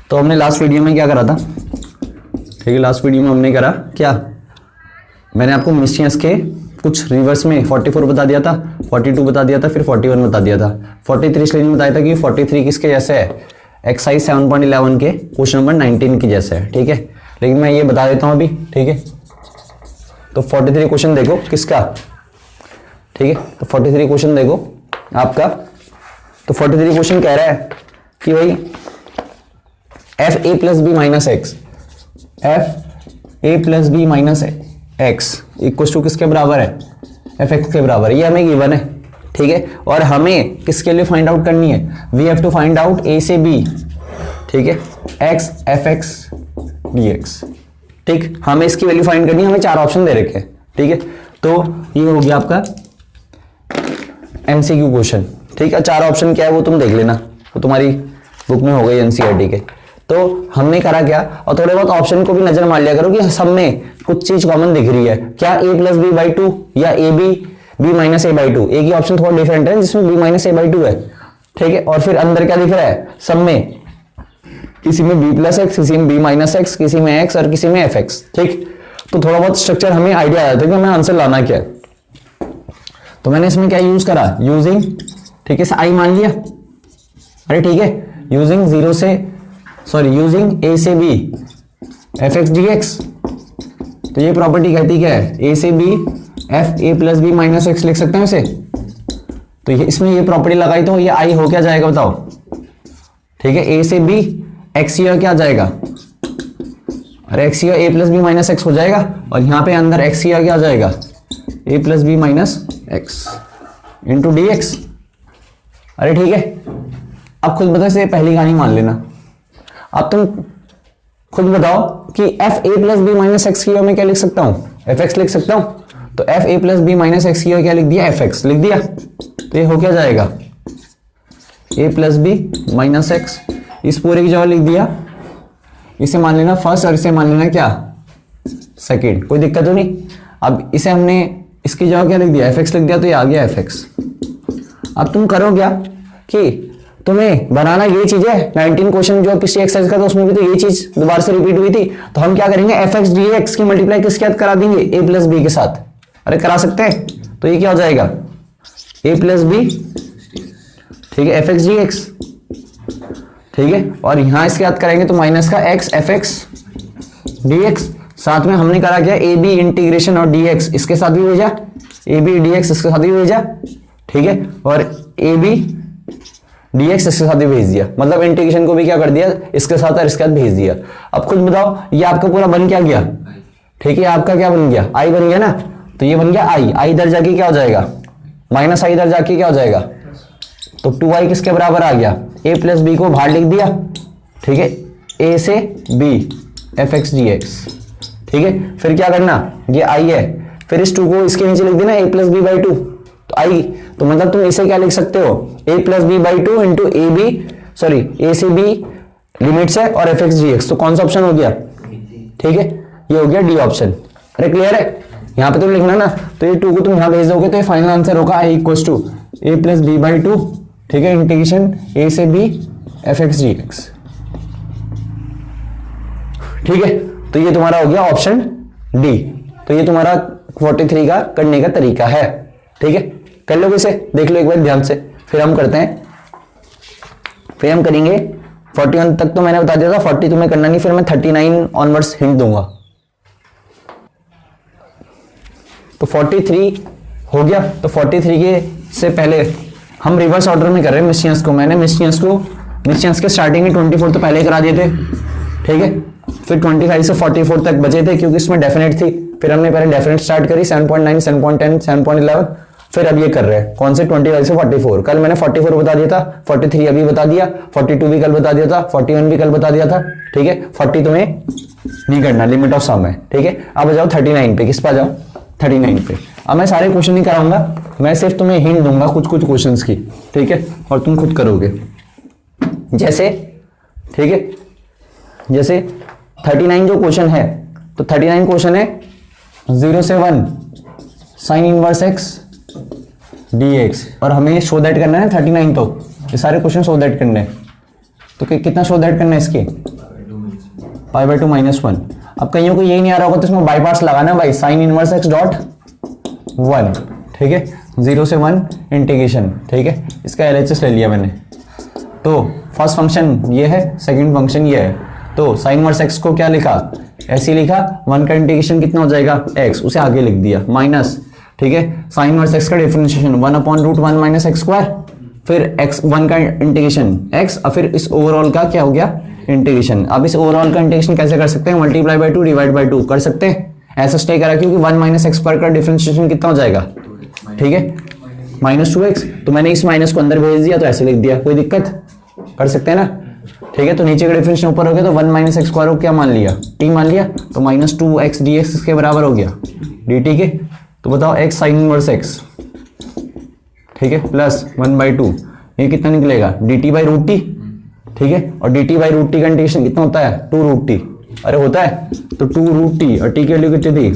तो हमने last video में क्या करा था, ठीक है, लास्ट वीडियो में हमने करा क्या, मैंने आपको मिस्चियस के कुछ रिवर्स में 44 बता दिया था, 42 बता दिया था, फिर 41 बता दिया था, 43 इसलिए नहीं बताया था कि 43 किसके जैसे है, एक्सरसाइज 7.11 के क्वेश्चन नंबर 19 के जैसे है, ठीक है। लेकिन मैं ये बता देता हूँ अभी, ठीक है। तो 43 क्वेश्चन देखो किसका, ठीक है। तो 43 क्वेश्चन देखो आपका, तो 43 क्वेश्चन कह रहा है कि भाई F A plus B minus X, F A plus B minus X equal to किसके बराबर है, एफ एक्स के बराबर है। ये हमें गिवन है, ठीक है। और हमें किसके लिए फाइंड आउट करनी है, we have to find out a से बी, ठीक है, x f x D x, ठीक। हमें इसकी वैल्यू फाइंड करनी है, हमें 4 ऑप्शन दे रखे हैं, ठीक है। तो ये हो गया आपका एमसीक्यू क्वेश्चन, ठीक है। 4 ऑप्शन क्या है वो तुम देख लेना, वो तुम्हारी बुक में हो गई एनसीईआरटी के। तो हमने करा क्या, और थोड़े बहुत ऑप्शन को भी नजर मार लिया करो कि सब में कुछ चीज कॉमन दिख रही है क्या, ए प्लस बी बाई 2 या A B minus A by 2। एक ही ऑप्शन थोड़ा डिफरेंट है जिसमें बी माइनस ए बाई 2 है, ठीक है। और फिर अंदर क्या दिख रहा है सब में, किसी में बी प्लस एक्स, किसी में बी माइनस एक्स, किसी में एक्स और किसी में एफ एक्स, ठीक। तो थोड़ा बहुत स्ट्रक्चर हमें आइडिया आ जाता है कि हमें आंसर लाना क्या है। तो मैंने इसमें क्या यूज करा, यूजिंग, ठीक है, आई मान लिया, अरे ठीक है, यूजिंग जीरो से सॉरी यूजिंग ए से B F x D X. तो ये प्रॉपर्टी कहती क्या है, ए से B F A plus B minus X लिख सकते हैं इसे। तो ये इसमें ये प्रॉपर्टी लगाई तो ये आई हो क्या जाएगा बताओ, ठीक है। ए से बी एक्स या क्या जाएगा, अरे एक्स या ए प्लस बी माइनस एक्स हो जाएगा, और यहां पे अंदर एक्स या क्या जाएगा, a plus B minus x into d x. अरे ठीक है, अब खुद बताओ, इसे पहली कहानी मान लेना। अब तुम खुद बताओ कि F A plus B minus X की मैं क्या लिख सकता हूं, एफ एक्स लिख सकता हूं। तो F A plus B minus X की क्या लिख दिया, एफ एक्स लिख दिया। तो ये हो क्या जाएगा, a plus B minus x, इस पूरे की जगह लिख दिया, इसे मान लेना फर्स्ट और इसे मान लेना क्या सेकेंड, कोई दिक्कत तो नहीं। अब इसे हमने इसकी जगह क्या लिख दिया, एफ एक्स लिख दिया, तो ये आ गया एफ एक्स। अब तुम करो क्या कि तुम्हें बनाना ये चीज है, 19 क्वेश्चन जो पिछली एक्सरसाइज का था उसमें भी तो ये चीज दोबारा से रिपीट हुई थी। तो हम क्या करेंगे, एफ एक्स डी एक्स की मल्टीप्लाई किसके साथ करा देंगे, ए प्लस बी के साथ। अरे करा सकते हैं, तो ये क्या हो जाएगा, ए प्लस बी, ठीक है, एफ एक्स डी एक्स, ठीक है। और यहां इसके साथ करेंगे तो माइनस का x f x D x. साथ में हमने करा क्या, ए बी इंटीग्रेशन और डी एक्स इसके साथ भी भेजा, ए बी डी एक्स इसके साथ भी भेजा, ठीक है। और ए बी डी एक्स इसके साथ भी भेज दिया, मतलब इंटीग्रेशन को भी क्या कर दिया, इसके साथ और इसके साथ भेज दिया। अब खुद बताओ ये आपका पूरा बन क्या गया, ठीक है, आपका क्या बन गया, आई बन गया ना। तो ये बन गया आई, आई इधर जाके क्या हो जाएगा, माइनस आई इधर जाके क्या हो जाएगा, तो 2i किसके बराबर आ गया, ए प्लस बी को बाहर लिख दिया, ठीक है, ए से B F x D x, ठीक है। फिर क्या करना, ये आई है, फिर इस 2 को इसके नीचे लिख देना, ए प्लस बी बाई 2, तो आई, तो मतलब तुम इसे क्या लिख सकते हो, a plus b by 2 into a b sorry a से बी लिमिट्स है और एफ एक्स डी एक्स। तो कौन सा ऑप्शन हो गया, ठीक है, ये हो गया डी ऑप्शन। अरे क्लियर है, यहां पे तुम लिखना ना, तो ये 2 को तुम यहां भेज दोगे तो ये फाइनल आंसर होगा I equal to a plus b by 2, ठीक है, इंटीग्रेशन ए से B F x D x, ठीक है। तो ये तुम्हारा हो गया ऑप्शन डी। तो ये तुम्हारा 43 का करने का तरीका है, ठीक है। कर लो इसे, देख लो एक बार ध्यान से, फिर हम करते हैं, फिर हम करेंगे 41 तक तो मैंने बता दिया था, 40 तुम्हें करना नहीं, फिर मैं 39 ऑनवर्ड्स हिंट दूंगा। तो 43 हो गया, तो 43 के से पहले हम रिवर्स ऑर्डर में कर रहे हैं मिस्चियस को। मैंने मिस्चियस के स्टार्टिंग में 24 तो पहले करा दिए थे, ठीक है। फिर 25 से 44 तक बचे थे क्योंकि इसमें डेफिनेट थी, फिर हमने पहले डेफिनेट स्टार्ट करी 7.9 7.10 7.11, फिर अब ये कर रहे हैं कौन से 25 से 44। कल मैंने 44 बता दिया था, 43 अभी बता दिया, 42 भी कल बता दिया था, 41 भी कल बता दिया था, ठीक है। 40 तुम्हें नहीं करना, लिमिट ऑफ सम है, ठीक है। अब जाओ 39 पे, किस पे जाओ, 39 पे। अब मैं सारे क्वेश्चन नहीं कराऊंगा, मैं सिर्फ तुम्हें हिंट दूंगा कुछ कुछ क्वेश्चंस की, ठीक है, और तुम खुद करोगे। जैसे, ठीक है, जैसे 39 जो क्वेश्चन है, तो 39 क्वेश्चन है 0 से 1 sine inverse x D x, और हमें शो दैट करना है 39, तो ये सारे क्वेश्चन शो दैट करने हैं। तो कितना शो दैट करना है इसके, पाई बाई 2 -1। अब कईयों को यही नहीं आ रहा होगा तो इसमें बाई पार्ट्स लगाना भाई, साइन इनवर्स x डॉट 1, ठीक है, 0 से 1 इंटीग्रेशन, ठीक है, इसका LHS ले लिया मैंने। तो फर्स्ट फंक्शन ये है, सेकंड फंक्शन ये है, तो साइन इनवर्स x को क्या लिखा, ऐसे लिखा, 1 का इंटीग्रेशन कितना हो जाएगा x, उसे आगे लिख दिया माइनस, ठीक है, साइन इनवर्स x का डिफरेंशिएशन 1/√1 माइनस एक्स स्क्वायर, फिर x1 का इंटीग्रेशन x, और फिर इस ओवरऑल का क्या हो गया इंटीग्रेशन। अब इस ओवरऑल का इंटीग्रेशन कैसे कर सकते हैं, मल्टीप्लाई बाय 2 डिवाइड बाय 2 कर सकते हैं, ऐसा स्टे करा क्योंकि 1 माइनस एक्स स्क्वायर का डिफरेंशिएशन कितना हो जाएगा, ठीक है, -2x, तो मैंने इस माइनस को अंदर भेज दिया तो ऐसे लिख दिया, कोई दिक्कत, कर सकते हैं ना, ठीक है। तो नीचे का डिफरेंशिएशन ऊपर हो गया तो 1 माइनस एक्स स्क्वायर को क्या मान लिया, t मान लिया, तो -2x dx इसके बराबर हो गया dt के। तो बताओ x साइन इनवर्स x, ठीक है, प्लस 1/2, ये कितना निकलेगा dt बाई रूट टी, ठीक है, और dt बाई रूट टी का इंटीग्रेशन कितना होता है 2 रूट टी, अरे होता है, तो 2 रूट टी और टी की वैल्यू कितनी थी,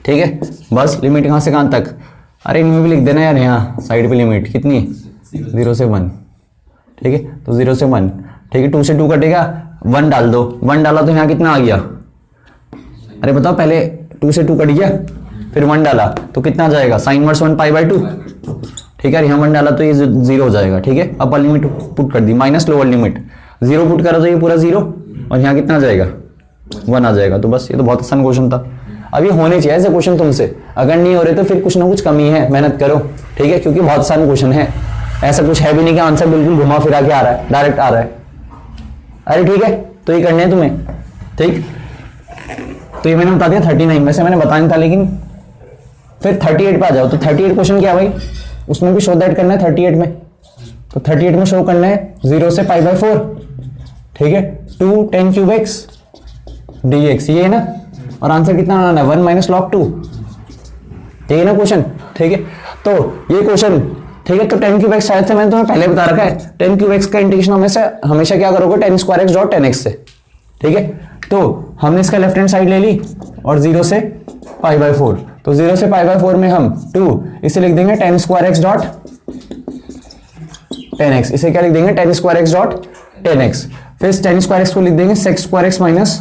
ठीक है, बस लिमिट कहां से कहां तक, अरे इनमें भी लिख देना यार, यहाँ साइड पे लिमिट कितनी 0 से 1, ठीक है, तो 0 से 1, ठीक है, 2 से 2 कटेगा, 1 डाल दो, 1 डाला तो यहाँ कितना आ गया, अरे बताओ पहले 2 से 2 कट गया, फिर 1 डाला तो कितना आ जाएगा साइन इनवर्स 1 पाई बाई 2, ठीक है, यहाँ 1 डाला तो ये 0 हो जाएगा, ठीक है, अपर लिमिट पुट कर दी माइनस लोअर लिमिट, 0 पुट करा तो ये पूरा 0 और यहाँ कितना आ जाएगा 1 आ जाएगा। तो बस ये तो बहुत आसान क्वेश्चन था। अब ये होने चाहिए ऐसे क्वेश्चन तुमसे, अगर नहीं हो रहे तो फिर कुछ ना कुछ कमी है, मेहनत करो, ठीक है, क्योंकि बहुत आसान क्वेश्चन है, ऐसा कुछ है भी नहीं कि आंसर बिल्कुल घुमा फिरा के आ रहा है, डायरेक्ट आ रहा है। अरे ठीक है, तो ये करने हैं तुम्हें, ठीक, तो ये मैंने बता दिया 39, वैसे मैंने बताया नहीं था, लेकिन फिर 38 पे आ जाओ। तो 38 क्वेश्चन क्या भाई, उसमें भी शो दैट करना है 38 में, तो 38 में शो करना है 0 से पाई बाई 4, ठीक है, 2 tan क्यूब x dx, ये है ना, और आंसर कितना आना है 1 माइनस log 2, ठीक है ना क्वेश्चन, ठीक है। तो ये क्वेश्चन, ठीक है, तो tan क्यूब x शायद से मैंने तुम्हें पहले बता रखा है, tan क्यूब x का इंटीग्रेशन हमेशा क्या करोगे tan square x dot tan x से, ठीक है। तो हमने इसका लेफ्ट हैंड साइड ले ली और 0 से पाई बाई 4, तो 0 से पाई बाई 4 में हम 2 इसे लिख देंगे tan square x dot tan x, इसे क्या लिख देंगे tan square x dot tan x, फिर tan स्क्वायर x को लिख देंगे sec स्क्वायर x माइनस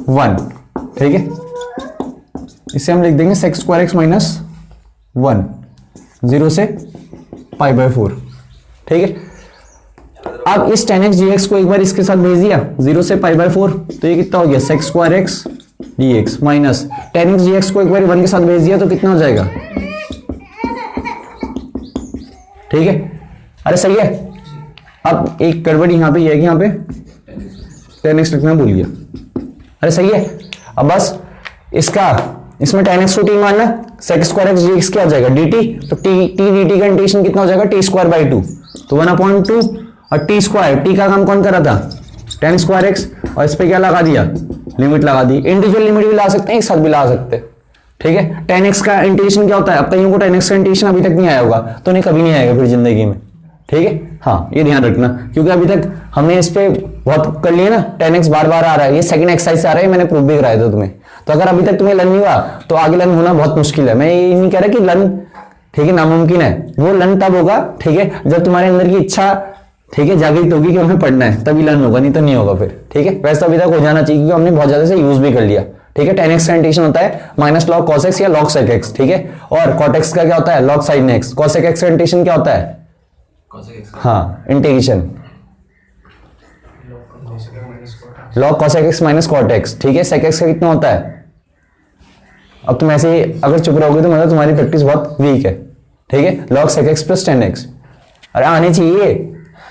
1, ठीक है, इसे हम लिख देंगे sec स्क्वायर x माइनस 1, 0 से पाई बाई 4, ठीक है। अब इस tan x dx को एक बार इसके साथ भेज दिया 0 से पाई बाई 4, तो ये कितना हो गया sec square x dx minus tan x dx को एक बार 1 के साथ भेज दिया तो कितना हो जाएगा, ठीक है, अरे सही है। अब एक गड़बड़ी यहां पे ये है कि यहां पे tan x लिखना भूल गया, अरे सही है। अब बस इसमें tan x को t मानना, sec स्क्वायर x dx क्या हो जाएगा dt, तो t dt का इंटीग्रेशन कितना हो जाएगा t स्क्वायर बाई 2, तो 1/2, और t स्क्वायर, t का काम कौन कर रहा था tan स्क्वायर x, और इस पे क्या लगा दिया लिमिट लगा दी, इंडिविजुअल लिमिट भी ला सकते हैं, एक साथ भी ला सकते हैं, ठीक है। tan x का इंटीग्रेशन क्या होता है, अब कईयों को tan x का इंटीग्रेशन अभी तक नहीं आया होगा, तो नहीं कभी नहीं आएगा फिर जिंदगी में, ठीक है, हाँ ये ध्यान रखना, क्योंकि अभी तक हमने इस पे बहुत कर लिया ना, tan x बार बार आ रहा है, ये सेकंड एक्सरसाइज से आ रहा है, मैंने प्रूफ भी कराया था तुम्हें, तो अगर अभी तक तुम्हें लर्न नहीं हुआ तो आगे लर्न होना बहुत मुश्किल है। मैं ये नहीं कह रहा कि लर्न, ठीक है, नामुमकिन है, वो लर्न तब होगा, ठीक है, जब तुम्हारे अंदर की इच्छा, ठीक है, जागृत होगी कि हमें पढ़ना है, तभी लर्न होगा, नहीं तो नहीं होगा फिर, ठीक है। वैसे अभी तक हो जाना चाहिए क्योंकि हमने बहुत ज्यादा से यूज भी कर लिया, ठीक है। tan x का इंटीग्रेशन होता है माइनस log cos x या log sec x, ठीक है, और cot x का क्या होता है log sin x, cos x का इंटीग्रेशन क्या होता है, हाँ integration log cos x minus cot x, ठीक है, sec x का कितना होता है। अब तुम ऐसे अगर चुप रहोगे तो मतलब तुम्हारी प्रैक्टिस बहुत वीक है, ठीक है, log sec x plus tan x, अरे आने चाहिए,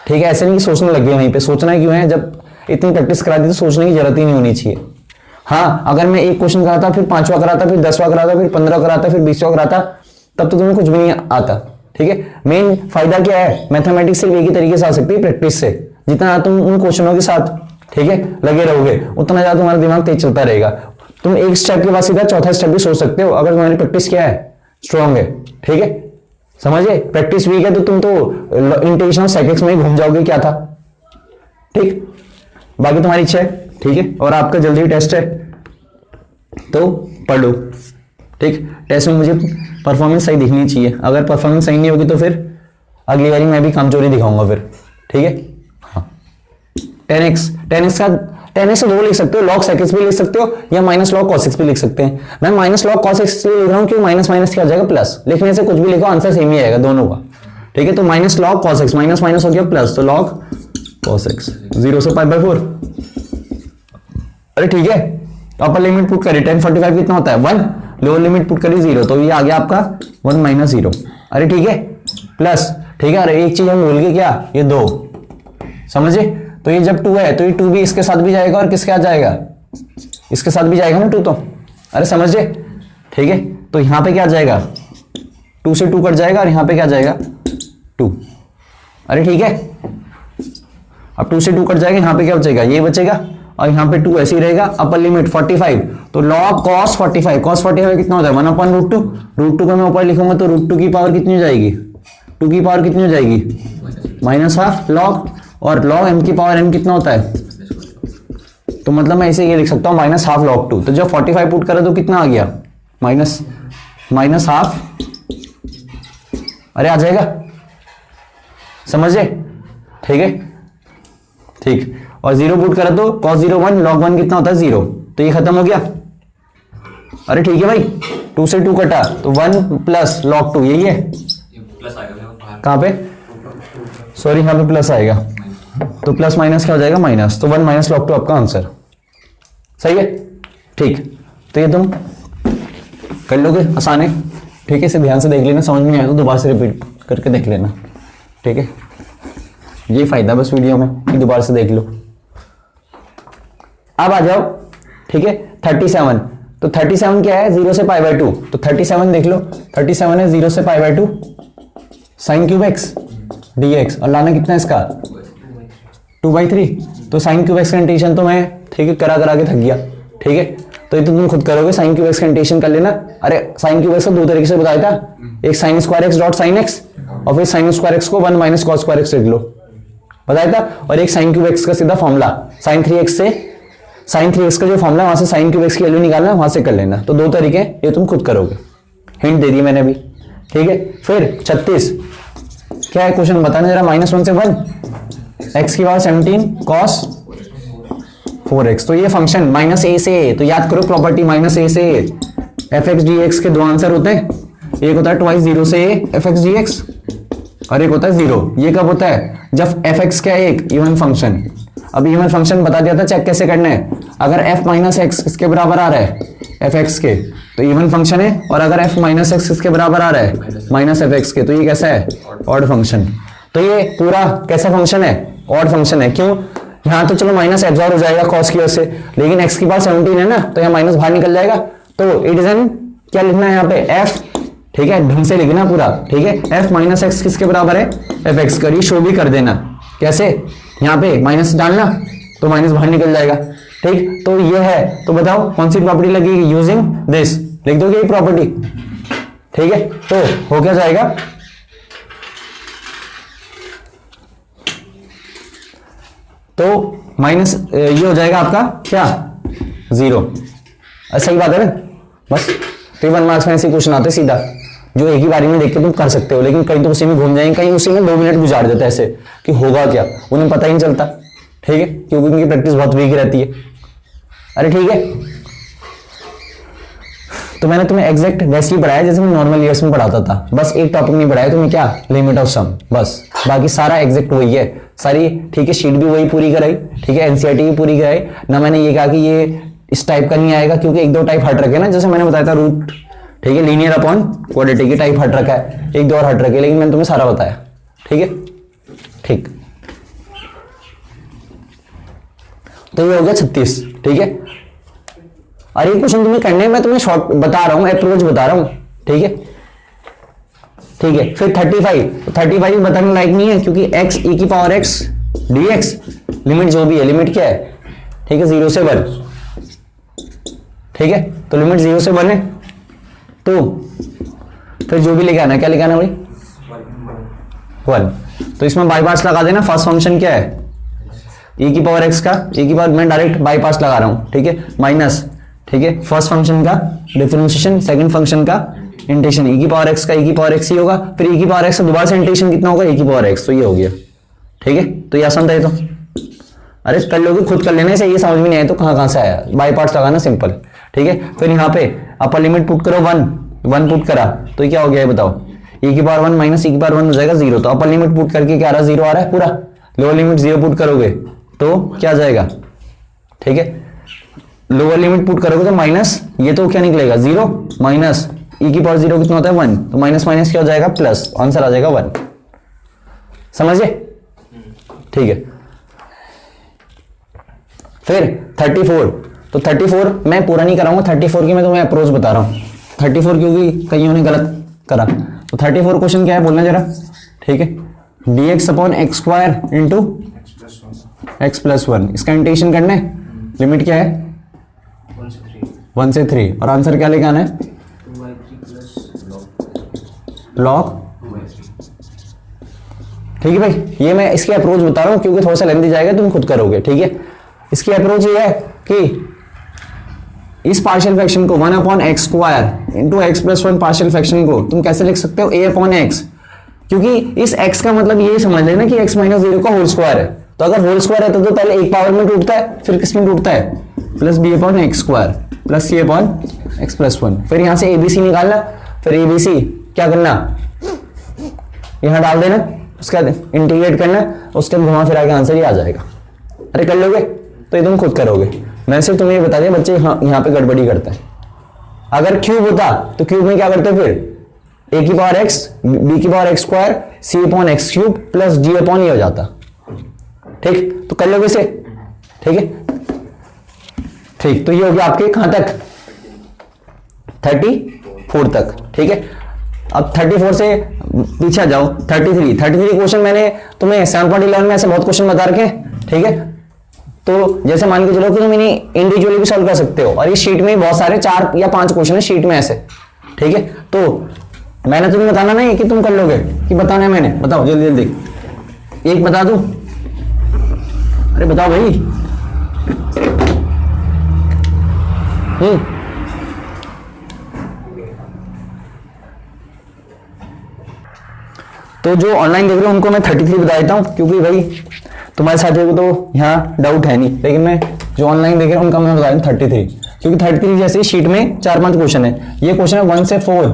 ठीक है, ऐसे नहीं कि सोचने लग गए वहीं पे, सोचना क्यों है, जब इतनी प्रैक्टिस करा दी तो सोचने की जरूरत ही नहीं होनी चाहिए। हाँ अगर मैं एक क्वेश्चन कराता, फिर 5वां कराता, फिर 10वां कराता, फिर 15वां कराता, फिर 20वां कराता, तब तो तुम्हें कुछ भी नहीं आता, ठीक है। मेन फायदा क्या है, मैथमेटिक्स सिर्फ एक ही तरीके से आ सकती है प्रैक्टिस से, जितना तुम उन क्वेश्चनों के साथ, ठीक है, लगे रहोगे उतना ज्यादा तुम्हारा दिमाग तेज चलता रहेगा। तुम एक स्टेप के बाद सीधा चौथा स्टेप भी सोच सकते हो अगर तुम्हारी प्रैक्टिस क्या है, स्ट्रॉन्ग है, ठीक है, समझे। प्रैक्टिस वीक है तो तुम तो इंटीग्रेशन sec x में ही घूम जाओगे, क्या था, ठीक, बाकी तुम्हारी इच्छा है, ठीक है, और आपका जल्दी टेस्ट है तो पढ़ लो, ठीक। टेस्ट में मुझे परफॉर्मेंस सही दिखनी चाहिए, अगर परफॉर्मेंस सही नहीं होगी तो फिर अगली बारी मैं भी कमजोरी दिखाऊंगा फिर, ठीक है। हाँ tan x का tan से 2 लिख सकते हो, log sec x भी लिख सकते हो या माइनस log cos x भी लिख सकते हैं। मैं माइनस log cos x इसलिए लिख रहा हूँ क्योंकि माइनस माइनस क्या हो जाएगा प्लस, लिखने से कुछ भी लिखो आंसर सेम ही आएगा दोनों का, ठीक है। तो minus log cos x, minus minus हो गया प्लस, तो log cos x 0 से π/4। अरे ठीक है, अपर लिमिट पुट करी, tan 45 कितना होता है 1, लोअर लिमिट पुट करी 0, तो ये आ गया आपका 1 माइनस 0। अरे ठीक है, प्लस, ठीक है। अरे एक चीज हम भूल गए, क्या, ये 2, समझे। तो ये जब 2 है तो ये 2 भी इसके साथ भी जाएगा और किसके साथ जाएगा, इसके साथ भी जाएगा ना 2 तो, अरे समझे, ठीक है। तो यहां पे क्या जाएगा, 2 से 2 कट जाएगा और यहां पे क्या जाएगा 2, अरे ठीक है। अब 2 से 2 कट जाएगा, यहां पे क्या बचेगा, ये बचेगा और यहाँ पे 2 ऐसे ही रहेगा। अपर लिमिट 45, तो log cos 45, cos 45 कितना होता है 1/√2, √2 को मैं ऊपर लिखूंगा तो √2 की पावर कितनी हो जाएगी, 2 की पावर कितनी हो जाएगी -12 log, और log m की पावर n कितना होता है, तो मतलब मैं इसे ये लिख सकता हूँ -12 log 2। तो जब 45 पुट करो तो कितना आ गया -12, अरे आ जाएगा, समझे, ठीक है, ठीक। और 0 पुट करा तो cos 0 1, log 1 कितना होता है 0, तो ये खत्म हो गया। अरे ठीक है भाई, 2 से 2 कटा तो 1 प्लस log 2, यही है, कहां पे, सॉरी यहां पे प्लस आएगा, तो प्लस माइनस क्या हो जाएगा माइनस, तो 1 माइनस log 2 आपका आंसर, सही है, ठीक। तो ये तुम कर लोगे, आसान है, ठीक है। इसे ध्यान से देख लेना, समझ में नहीं आया तो दोबारा से रिपीट करके देख लेना, ठीक है। ये फायदा बस वीडियो में कि दोबारा से देख लो। अब आ जाओ, ठीक है, 37, तो 37 क्या है 0 से π/2, तो 37 देख लो, 37 है 0 से π/2 sin क्यूब x dx, और लाना कितना है इसका 2/3, तो sin क्यूब x का इंटीग्रेशन तो मैं, ठीक है, करा के थक गया, ठीक है। तो ये तो तुम खुद करोगे, sin क्यूब x का इंटीग्रेशन कर लेना। अरे sin क्यूब x को 2 तरीके से बताया था, एक sin square x dot sin x, और फिर sin स्क्वायर x को 1 माइनस cos स्क्वायर x लिख लो, बताया था। और एक sin क्यूब x का सीधा फॉर्मूला sin 3x से, sin 3x का जो फॉर्मूला वहां से sin क्यूब x की वैल्यू निकालना, वहां से कर लेना। तो 2 तरीके ये तुम खुद करोगे, हिंट दे दी मैंने अभी, ठीक है। फिर 36 क्या है क्वेश्चन बताना जरा, -1 से 1 x की पावर 17 cos 4x, तो ये फंक्शन -a से a, तो याद करो प्रॉपर्टी -a से a, fx dx के 2 आंसर होते हैं, एक होता है ट्वाइस 0 से a fx dx, और एक होता है 0। ये कब होता है, जब fx क्या है एक इवन फंक्शन। अब इवन फंक्शन बता दिया था, चेक कैसे करना है, अगर f माइनस एक्स किसके बराबर आ रहा है fx के, तो इवन फंक्शन है, और अगर f माइनस एक्स किसके बराबर आ रहा है माइनस fx के, तो ये कैसा है ऑड फंक्शन। तो ये पूरा कैसा फंक्शन है, ऑड फंक्शन है। क्यों, यहाँ तो चलो माइनस एब्जॉर्ब हो जाएगा कॉस की वजह से, लेकिन x की पावर 17 है ना, तो यहाँ माइनस बाहर निकल जाएगा, तो इट इज एन, क्या लिखना है यहाँ पे f, ठीक है, ढंग से लिखना पूरा, ठीक है। f माइनस एक्स किसके बराबर है fx का, ये शो भी कर देना, कैसे, यहाँ पे माइनस डालना तो माइनस बाहर निकल जाएगा, ठीक। तो ये है, तो बताओ कौन सी प्रॉपर्टी लगेगी, यूजिंग दिस, लिख दोगे ये प्रॉपर्टी, ठीक है। तो हो क्या जाएगा, तो माइनस ये हो जाएगा आपका क्या 0, सही बात है ना, बस। तो 1 मार्क्स में ऐसे क्वेश्चन आते सीधा, जो एक ही बारी में देख के तुम कर सकते हो, लेकिन कहीं तो उसी में घूम जाएंगे, कहीं उसी में 2 मिनट गुजार देता है ऐसे कि होगा क्या, उन्हें पता ही नहीं चलता, ठीक है, क्योंकि उनकी प्रैक्टिस बहुत वीक रहती है। अरे ठीक है, तो मैंने तुम्हें एग्जैक्ट वैसे ही पढ़ाया जैसे मैं नॉर्मल ईयर्स में पढ़ाता था, बस एक टॉपिक नहीं पढ़ाया तुम्हें, क्या, लिमिट ऑफ सम, बस, बाकी सारा एग्जैक्ट वही है सारी, ठीक है। शीट भी वही पूरी कराई, ठीक है, एनसीईआरटी भी पूरी कराई ना। मैंने ये कहा कि ये इस टाइप का नहीं आएगा, क्योंकि 1-2 टाइप हट रखे ना, जैसे मैंने बताया था रूट, ठीक है, लीनियर अपॉन क्वाड्रेटिक की टाइप हट रखा है, 1-2 और हट रखे, लेकिन मैंने तुम्हें सारा बताया, ठीक है, ठीक। तो ये हो गया 36, ठीक है। और ये क्वेश्चन तुम्हें करने मैं तुम्हें शॉर्ट बता रहा हूं, अप्रोच बता रहा हूं, ठीक है, ठीक है। फिर 35 बताने लायक नहीं है, क्योंकि x e की पावर x dx लिमिट जो भी है, लिमिट क्या है, ठीक है, 0 से 1, ठीक है। तो लिमिट 0 से 1 है, तो फिर जो भी लेके आना, क्या लेके आना भाई 1, तो इसमें बाई पास लगा देना। फर्स्ट फंक्शन क्या है e की पावर x का, e की पावर, मैं डायरेक्ट बाई पास लगा रहा हूं, ठीक है, माइनस, ठीक है, फर्स्ट फंक्शन का डिफरेंशिएशन, सेकंड फंक्शन का इंटीग्रेशन, e की पावर x का e की पावर x ही होगा, फिर e की पावर x का दोबारा से इंटीग्रेशन कितना होगा e की पावर x, तो ये हो गया, ठीक है। तो ये आसान था ये तो, अरे कर लोगे, खुद कर लेने से ये समझ में नहीं आया तो कहाँ से आया, बाई पार्ट्स लगाना सिंपल। ठीक है, फिर यहाँ पे अपर लिमिट पुट करो 1 पुट करा तो क्या हो गया बताओ, e की पावर 1 माइनस e की पावर 1 हो जाएगा 0। तो अपर लिमिट पुट करके क्या आ रहा है, 0 आ रहा है पूरा। लोअर लिमिट 0 पुट करोगे तो क्या आ जाएगा, ठीक है, लोअर लिमिट पुट करोगे तो माइनस, ये तो क्या निकलेगा 0 माइनस e की पावर 0 कितना होता है 1, तो माइनस माइनस क्या हो जाएगा प्लस, आंसर आ जाएगा 1। समझे? ठीक है, फिर 34, तो 34 मैं पूरा नहीं कराऊंगा, 34 की मैं तुम्हें अप्रोच बता रहा हूं, 34 क्योंकि कईयों ने गलत करा। तो 34 क्वेश्चन क्या है बोलना जरा, ठीक है, dx upon x square into x plus 1, इसका इंटीग्रेशन करना है, लिमिट क्या है 1 से 3, और आंसर क्या लेके आना है लॉग। ठीक है भाई, ये मैं इसकी अप्रोच बता रहा हूं क्योंकि थोड़ा सा लेंथी जाएगा, तुम खुद करोगे। ठीक है, इसकी अप्रोच ये है कि इस पार्शियल फ्रैक्शन को 1 upon x square into x plus 1 partial fraction को तुम कैसे लिख सकते हो, a अपॉन एक्स, क्योंकि इस x का मतलब ये समझ लेना कि x माइनस 0 का होल स्क्वायर है। तो अगर होल स्क्वायर है तो पहले एक पावर में टूटता है, फिर किस में टूटता है, plus b upon x square plus c upon x plus 1। फिर यहां से abc निकालना, फिर abc क्या करना, यहां डाल देना, उसका इंटीग्रेट करना, उस टाइम घुमा फिरा के आंसर ही आ जाएगा। अरे कर लोगे तो ये तुम खुद करोगे, मैं सिर्फ तुम्हें ये बता दिया, बच्चे यहाँ पे गड़बड़ी करते हैं। अगर क्यूब होता तो क्यूब में क्या करते फिर a की पावर x b की power x square c upon x cube plus d upon ये हो जाता। ठीक, तो कर लोगे इसे, ठीक है, ठीक, तो ये हो गया आपके कहां तक 34 तक। ठीक है, अब 34 से पीछे जाओ, 33 क्वेश्चन मैंने तुम्हें 7.11 में ऐसे बहुत क्वेश्चन बता रखे हैं। ठीक है, तो जैसे मान के चलो कि तुम इन्हें इंडिविजुअली भी सॉल्व कर सकते हो, और ये शीट में बहुत सारे 4 या 5 क्वेश्चन है शीट में ऐसे। ठीक है, तो मैंने तुम्हें बताना नहीं कि तुम कर लोगे, कि बताना है मैंने, बताओ जल्दी जल्दी, एक बता दूं, अरे बताओ भाई। तो जो ऑनलाइन देख रहे हो उनको मैं 33 बता देता हूं, क्योंकि भाई तुम्हारे साथियों को तो यहाँ डाउट है नहीं, लेकिन मैं जो ऑनलाइन देख रहा हूं उनका मैं बता दूं 33, क्योंकि 33 जैसे शीट में 4-5 क्वेश्चन है। ये क्वेश्चन है 1 से 4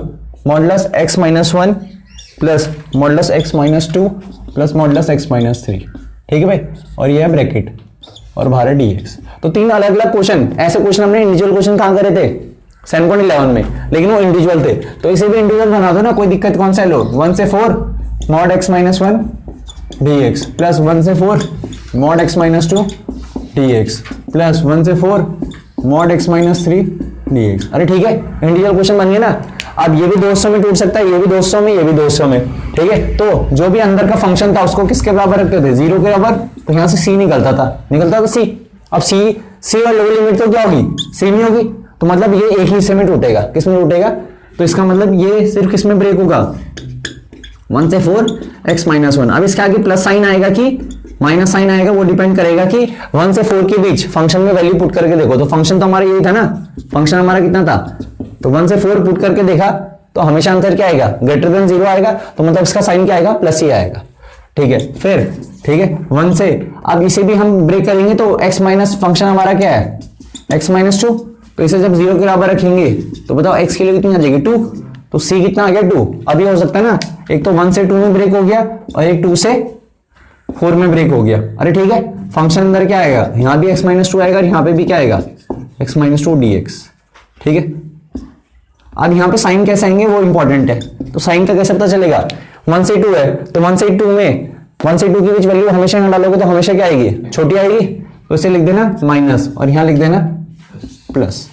modulus x minus 1 plus modulus x minus 2 plus modulus x minus 3। ठीक है भाई, और ये है ब्रैकेट और बाहर है dx। तो 3 अलग अलग क्वेश्चन, ऐसे क्वेश्चन हमने इंडिविजुअल क्वेश्चन कहाँ करे थे 7.11 में, लेकिन वो इंडिविजुअल थे, तो इसे भी इंडिविजुअल बना दो ना, कोई दिक्कत कौन सा है। लो 1 से 4 mod x minus 1 dx plus 1 से 4 mod x minus 2 dx plus 1 से 4 मॉड x माइनस 3 dx। अरे ठीक है, इंडिविजुअल क्वेश्चन बन गया ना। अब ये भी 200 में टूट सकता है, ये भी 200 में, ये भी 200 में। ठीक है, तो जो भी अंदर का फंक्शन था उसको किसके बराबर रखते थे, 0 के बराबर, तो यहां से c निकलता था c। अब c और लोअर लिमिट तो क्या होगी, सेम ही होगी, तो मतलब ये एक ही हिस्से में टूटेगा। किस में टूटेगा, तो इसका मतलब ये सिर्फ किस में ब्रेक होगा, 1 से 4 x माइनस 1। अब इसके आगे प्लस साइन आएगा कि माइनस साइन आएगा, वो डिपेंड करेगा कि 1 से 4 के बीच फंक्शन में वैल्यू पुट करके देखो। तो फंक्शन तो हमारा यही था ना, फंक्शन हमारा कितना था, तो 1 से 4 पुट करके देखा तो हमेशा आंसर क्या आएगा, ग्रेटर देन 0 आएगा, तो मतलब इसका साइन क्या आएगा, प्लस ही आएगा। ठीक है, फिर ठीक है 1 से, अब इसे भी हम ब्रेक करेंगे तो x माइनस फंक्शन हमारा क्या है, x माइनस 2, तो इसे जब 0 के बराबर रखेंगे तो बताओ x के लिए कितनी आ जाएगी 2, तो c कितना आ गया 2। अब ये हो सकता है ना, एक तो 1 से 2 में ब्रेक हो गया और एक 2 से 4 में ब्रेक हो गया। अरे ठीक है, फंक्शन अंदर क्या आएगा, यहां भी x माइनस 2 आएगा और यहां पे भी क्या आएगा, x माइनस 2 dx। ठीक है, अब यहां पे साइन कैसे आएंगे वो इंपॉर्टेंट है, तो साइन का कैसे पता चलेगा, 1 से 2 है तो 1 से 2 में 1 से 2 के बीच वैल्यू हमेशा यहां डालोगे तो हमेशा क्या आएगी, छोटी आएगी, तो इसे लिख देना माइनस और यहां लिख देना प्लस।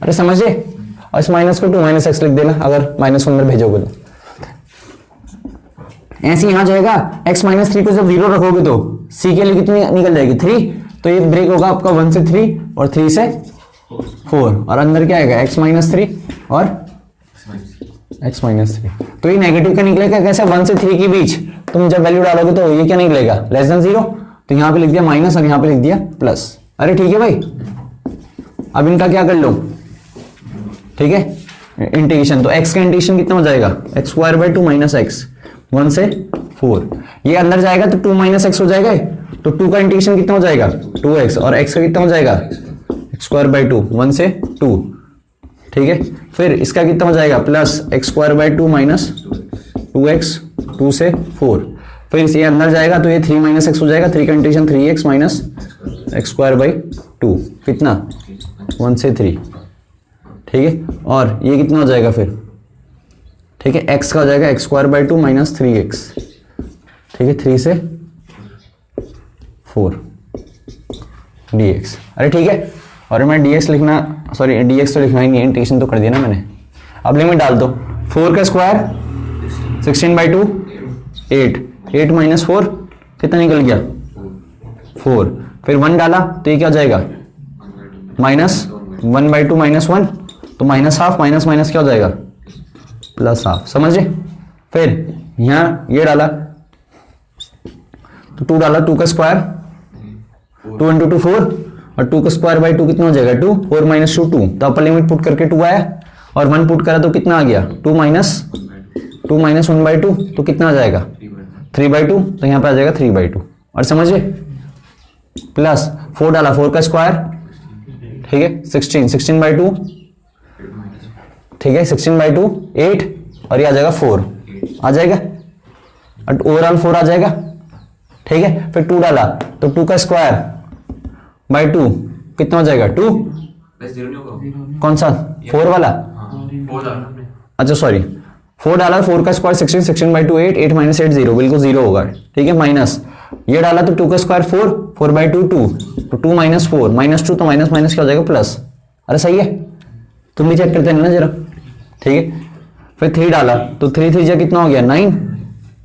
अरे समझे, और इस माइनस को 2 माइनस एक्स लिख देना अगर -1 में भेजोगे तो। ऐसे यहां जाएगा x माइनस 3 को जब 0 रखोगे तो c के लिए कितनी निकल जाएगी 3, तो ये ब्रेक होगा आपका 1 से 3 और 3 से 4, और अंदर क्या आएगा x माइनस 3 और x माइनस 3। तो ये नेगेटिव का निकलेगा कैसे, 1 से 3 के बीच तुम जब वैल्यू डालोगे तो ये क्या निकलेगा, लेस देन 0, तो यहां पे लिख दिया माइनस और यहां पे लिख दिया प्लस। अरे ठीक है भाई, अब इनका क्या कर लो, ठीक है इंटीग्रेशन, तो x का इंटीग्रेशन कितना हो जाएगा, x square by 2 minus x 1 से 4, ये अंदर जाएगा तो 2 माइनस एक्स हो जाएगा तो 2 का इंटीग्रेशन कितना हो जाएगा 2x, और x का कितना हो जाएगा x²/2, 1 से 2, ठीक है। फिर इसका कितना हो जाएगा प्लस x²/2 माइनस 2x, 2 से 4, फिर इसे अंदर जाएगा तो ये 3 - x हो जाएगा, 3 का इंटीग्रेशन 3x माइनस x²/2 कितना 1 से 3, ठीक है। और ये कितना हो जाएगा फिर, ठीक है, x का हो जाएगा x²/2 माइनस 3x, ठीक है, 3 से 4 dx। अरे ठीक है, और मैं dx लिखना, सॉरी dx तो लिखना ही नहीं है, इंटीग्रेशन तो कर दिया ना मैंने। अब लिमिट डाल दो, 4 का स्क्वायर 16/2 8, 8 माइनस 4 कितना निकल गया 4, फिर 1 डाला तो ये क्या हो जाएगा माइनस 1/2 माइनस 1, तो माइनस हाफ, माइनस माइनस क्या हो जाएगा प्लस हाफ, समझे। फिर यहाँ ये डाला तो 2 डाला, 2 का स्क्वायर 2 × 2 4, और 2 का स्क्वायर/2 कितना हो जाएगा 2, 4 - 2 2, तो अपर लिमिट पुट करके 2 आया, और 1 पुट करा तो कितना आ गया 2 माइनस 1/2, तो कितना आ जाएगा 3/2, तो यहाँ पे आ जाएगा 3/2, और समझे। प्लस 4 डाला, 4 का स्क्वायर, ठीक है 16/2, ठीक है 16/2 8, और ये आ जाएगा 4 आ जाएगा, और ओवरऑल 4 आ जाएगा, ठीक है। फिर 2 डाला तो 2 का स्क्वायर बाई 2 कितना हो जाएगा 2, कौन सा 4 वाला, अच्छा सॉरी 4 डाला, 4 का स्क्वायर 16, 16/2 8, 8 - 8 0, बिल्कुल 0 होगा, ठीक है। माइनस ये डाला तो 2 का स्क्वायर 4, 4/2 2, तो 2 - 4 -2, तो माइनस माइनस क्या हो जाएगा प्लस, अरे सही है, तुम भी चेक करते हैं ना जरा, ठीक है। फिर 3 डाला तो 3 3 जा कितना हो गया 9,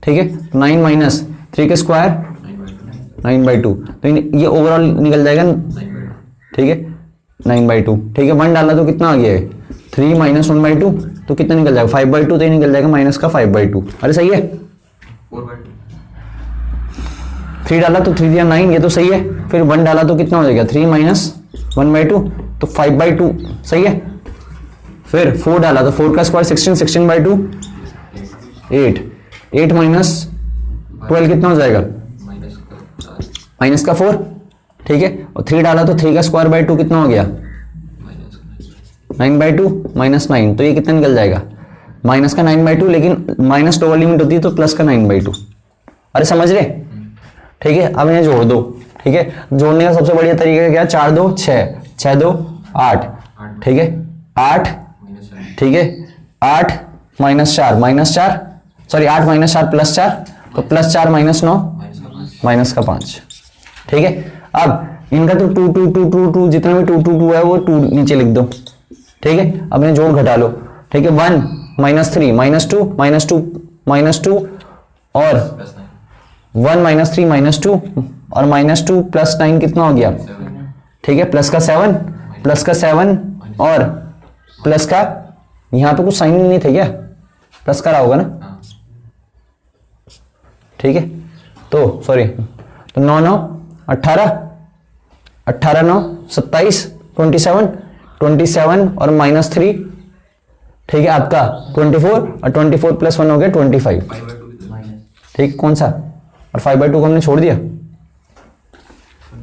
ठीक है, 9 माइनस 3 के स्क्वायर 9/2, तो ये ओवरऑल निकल जाएगा, ठीक है 9/2, ठीक है। 1 डाला तो कितना आ गया है 3 - 1/2, तो कितना निकल जाएगा 5/2, तो ये निकल जाएगा माइनस का 5/2, अरे सही है। 3 डाला तो 3 दिया 9, ये तो सही है। फिर 1 डाला तो कितना हो जाएगा 3 - 1/2, तो 5/2 सही है। फिर 4 डाला तो 4 का स्क्वायर 16, 16/2 8, 8 माइनस 12 कितना हो जाएगा माइनस का 4, ठीक है। और 3 डाला तो 3 का स्क्वायर/2 कितना हो गया 9/2 माइनस 9, तो ये कितना निकल जाएगा माइनस का 9/2, लेकिन माइनस डबल लिमिट होती है तो प्लस का 9/2, अरे समझ रहे, ठीक है। अब इन्हें जोड़ दो, ठीक है, जोड़ने का सबसे बढ़िया तरीका क्या है 4 2 6, 6 2 8, ठीक है 8, ठीक है 8 - 4 सॉरी 8 - 4 + 4, तो +4 - 9 माइनस का 5, ठीक है। अब इनका तो 2 2 2 2 2 जितना भी 2 2 2 है वो 2 नीचे लिख दो, ठीक है। अब इन्हें जोड़ घटा लो, ठीक है 1 - 3 -2 -2 और 1 - 3 -2 और -2 + 9 कितना हो गया, ठीक है प्लस का 7 और प्लस का, यहां पे कुछ साइन नहीं थे क्या, प्लस का रहा होगा ना, ठीक है। तो सॉरी, तो 9 9 18 18 9 27 27 और -3, ठीक है आपका 24, और 24 + 1 हो गया 25, ठीक कौन सा, और 5/2 को हमने छोड़ दिया,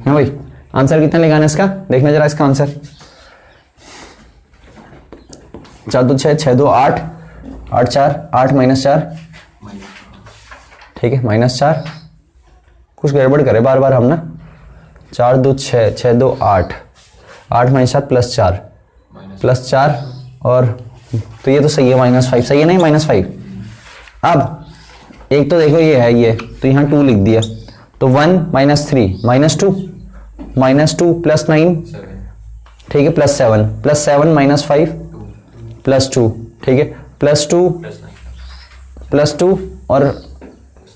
हाँ भाई। आंसर कितना लगाना है इसका, देखना जरा इसका आंसर, 4 2 6, 6 2 8, 8 4 8 - 4, ठीक है -4, कुछ गड़बड़ करे बार बार हम ना, 4 2 6, 6 2 8, 8 - 7 + 4 और तो ये तो सही है -5, सही है नहीं -5। अब एक तो देखो ये है ये, तो यहाँ 2 लिख दिया, तो 1 - 3 -2 + 9, ठीक है +7 -5 +2, ठीक है +2 और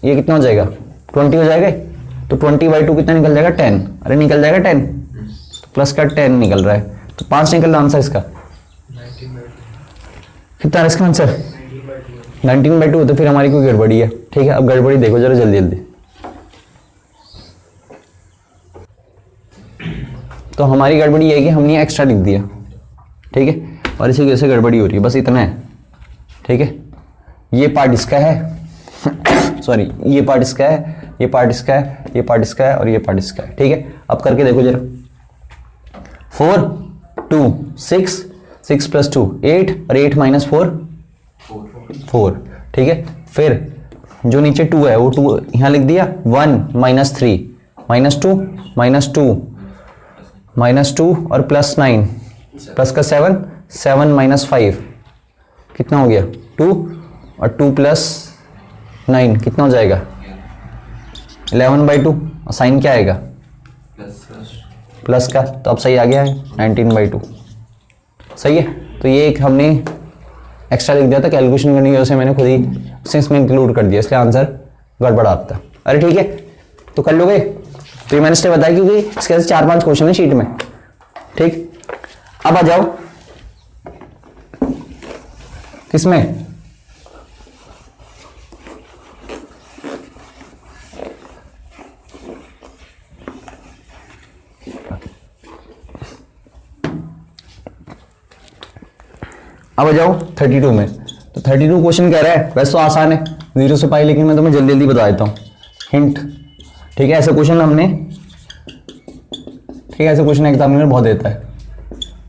ये कितना हो जाएगा 20 हो जाएगा, तो 20/2 कितना निकल जाएगा 10, अरे निकल जाएगा 10, तो प्लस का 10 निकल रहा है, तो 5 निकल रहा आंसर इसका, कितना इसका आंसर 19/2, तो फिर हमारी कोई गड़बड़ी है, ठीक है। अब गड़बड़ी देखो जरा जल्दी जल्दी, तो हमारी गड़बड़ी ये है कि हमने एक्स्ट्रा लिख दिया, ठीक है, और इसी वजह से गड़बड़ी हो रही है, बस इतना है, ठीक है। ये पार्ट इसका है सॉरी ये पार्ट इसका है, ये पार्ट इसका है, ये पार्ट इसका है और ये पार्ट इसका है। ठीक है, अब करके देखो जरा। 4 2 6 6 + 2 8 और 8 - 4 4। ठीक है, फिर जो नीचे 2 है वो 2 यहां लिख दिया। 1 - 3 -2 -2 और +9 प्लस का 7 7 - 5 कितना हो गया 2 और 2 + 9 कितना हो जाएगा 11/2 और साइन क्या आएगा प्लस का, तो अब सही आ गया है 19/2। सही है, तो ये एक हमने एक्स्ट्रा लिख दिया था कैलकुलेशन करने की वजह से, मैंने खुद ही उसे इसमें इंक्लूड कर दिया, इसलिए आंसर गड़बड़ आता। अरे ठीक है, तो कर लोगे। तो ये मैंने स्टेप बताया क्योंकि इसके 4-5 क्वेश्चन है शीट में। ठीक, अब आ जाओ किसमें, अब आ जाओ 32 में। तो 32 क्वेश्चन कह रहा है, वैसे तो आसान है 0 से पाई, लेकिन मैं तुम्हें जल्दी जल्दी बता देता हूँ हिंट। ठीक है, ऐसे क्वेश्चन हमने, ठीक है, ऐसे क्वेश्चन एग्जामिनर बहुत देता है।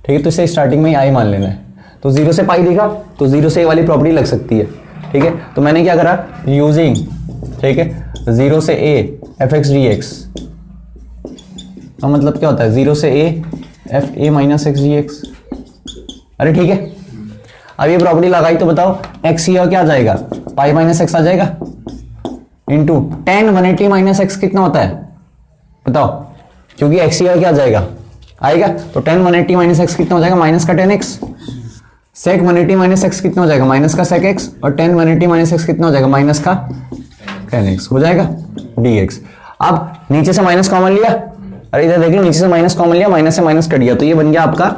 ठीक है, तो इसे स्टार्टिंग में ही आई मान लेना है। तो 0 से पाई देखा तो 0 से ए वाली प्रॉपर्टी लग सकती है। ठीक है, तो मैंने क्या करा यूजिंग, ठीक है, 0 से ए fx dx का मतलब क्या होता है 0 से ए f a - x dx। अरे ठीक है, अब ये प्रॉपर्टी लगाई तो बताओ x ये क्या आ जाएगा पाई - x आ जाएगा इंटू 10 180 - x कितना होता है बताओ, क्योंकि x ये क्या आ जाएगा आएगा, तो 10 180 - x कितना हो जाएगा माइनस का 10x, sec 180 - x कितना हो जाएगा माइनस का sec x, और 10 180 - x कितना हो जाएगा माइनस का 10x हो जाएगा dx। अब नीचे से माइनस कॉमन लिया, अरे इधर देख लो नीचे से माइनस कॉमन लिया, माइनस से माइनस कट गया, तो ये बन गया आपका।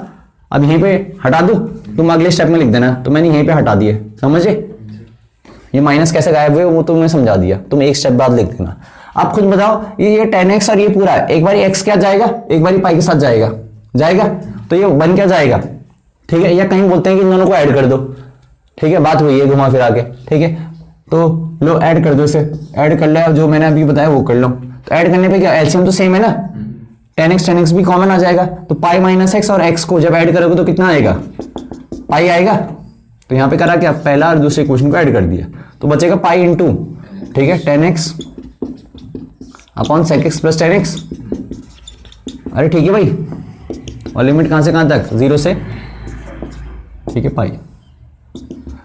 अब यहीं पे हटा दूं, तुम अगले स्टेप में लिख देना, तो मैंने यहीं पे हटा दिए, समझे, ये माइनस कैसे गायब हुए वो तुमने समझा दिया, तुम एक स्टेप बाद लिख देना। आप खुद बताओ, ये 10x और ये पूरा है, एक बार x क्या जाएगा, एक बार पाई के साथ जाएगा, जाएगा, तो ये बन क्या जाएगा। ठीक है, या कहीं बोलते हैं कि इन दोनों को ऐड कर दो। ठीक है, बात हुई है घुमा फिरा के। ठीक है, तो लो ऐड कर दो, इसे ऐड कर लिया, जो मैंने अभी बताया वो कर लो। तो ऐड करने पे क्या एलसीएम तो सेम है ना, 10x भी कॉमन आ जाएगा, तो पाई - x और x को जब ऐड करोगे तो कितना आएगा पाई आएगा। तो यहां पे करा क्या, पहला और दूसरे क्वेश्चन को ऐड कर दिया, तो बचेगा पाई इंटू, ठीक है, 10x upon sec x + 10x। अरे ठीक है भाई, और लिमिट कहां से कहां तक 0 से, ठीक है, पाई।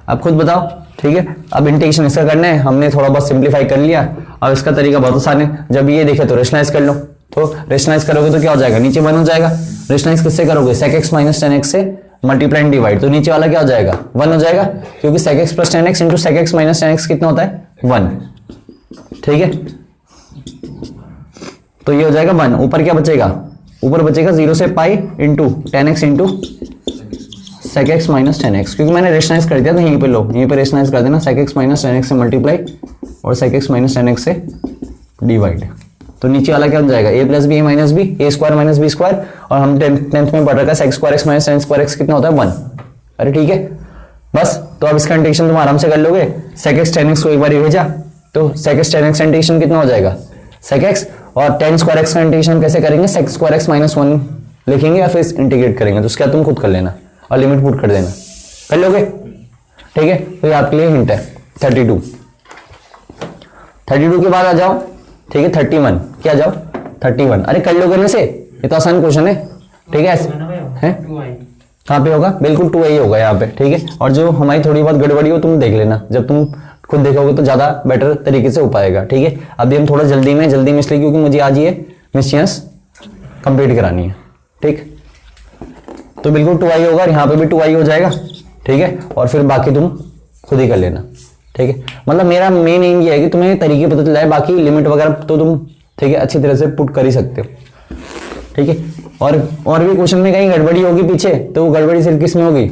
अब खुद बताओ। ठीक है, अब इंटीग्रेशन इसका करना है, हमने थोड़ा बहुत सिंप्लीफाई कर लिया। अब इसका तरीका बहुत आसान है, जब ये देखे तो रेशनलाइज कर लो, तो रेशनलाइज करोगे तो क्या हो जाएगा नीचे 1 हो जाएगा। रेशनलाइज किससे करोगे sec x - 10x से मल्टीप्लाई एंड डिवाइड, तो नीचे वाला क्या हो जाएगा 1 हो जाएगा, क्योंकि sec x + 10x into sec x - 10x कितना होता है 1। ठीक है, तो ये हो जाएगा 1। ऊपर क्या बचेगा, ऊपर बचेगा 0 से pi into 10x into sec x - 10x, क्योंकि मैंने रेशनलाइज कर दिया, तो यहीं पे लो, यहीं पे रेशनलाइज कर देना, sec x - 10x से मल्टीप्लाई और sec x - 10x से डिवाइड, तो नीचे वाला क्या हो जाएगा a + b a - b a² - b², और हम 10th में पढ़ रखा है sec² x - tan² x कितना होता है 1। अरे ठीक है, बस, तो अब इसका इंटीग्रेशन तुम आराम से कर लोगे। sec x tan x को एक बार भेजा, तो sec x tan x integration कितना हो जाएगा sec x, और tan² x का इंटीग्रेशन कैसे करेंगे sec² x - 1 लिखेंगे या फिर इंटीग्रेट करेंगे, तो उसका तुम खुद कर लेना और लिमिट पुट कर देना, कर लोगे। ठीक है, तो ये आपके लिए हिंट है। 32 के बाद आ जाओ, ठीक है, 31 क्या जाओ 31। अरे कर लोगे ना से, ये तो आसान क्वेश्चन है। ठीक है, हैं कहाँ पे होगा, बिल्कुल 2i होगा यहाँ पे। ठीक है, और जो हमारी थोड़ी बहुत गड़बड़ी हो तुम देख लेना, जब तुम खुद देखोगे तो ज्यादा बेटर तरीके से हो पाएगा। ठीक है, अभी हम थोड़ा जल्दी में इसलिए क्योंकि मुझे आज ये मिस्चेंस कंप्लीट करानी है। ठीक, तो बिल्कुल 2i होगा, यहाँ पे भी 2i हो जाएगा। ठीक है, और फिर बाकी तुम खुद ही कर लेना। ठीक है, मतलब मेरा मेन एम ये है कि तुम्हें तरीके पता चल जाए, बाकी लिमिट वगैरह तो तुम ठीक है अच्छी तरह से पुट कर ही सकते हो। ठीक है, और भी क्वेश्चन में कहीं गड़बड़ी होगी पीछे, तो वो गड़बड़ी सिर्फ किस में होगी,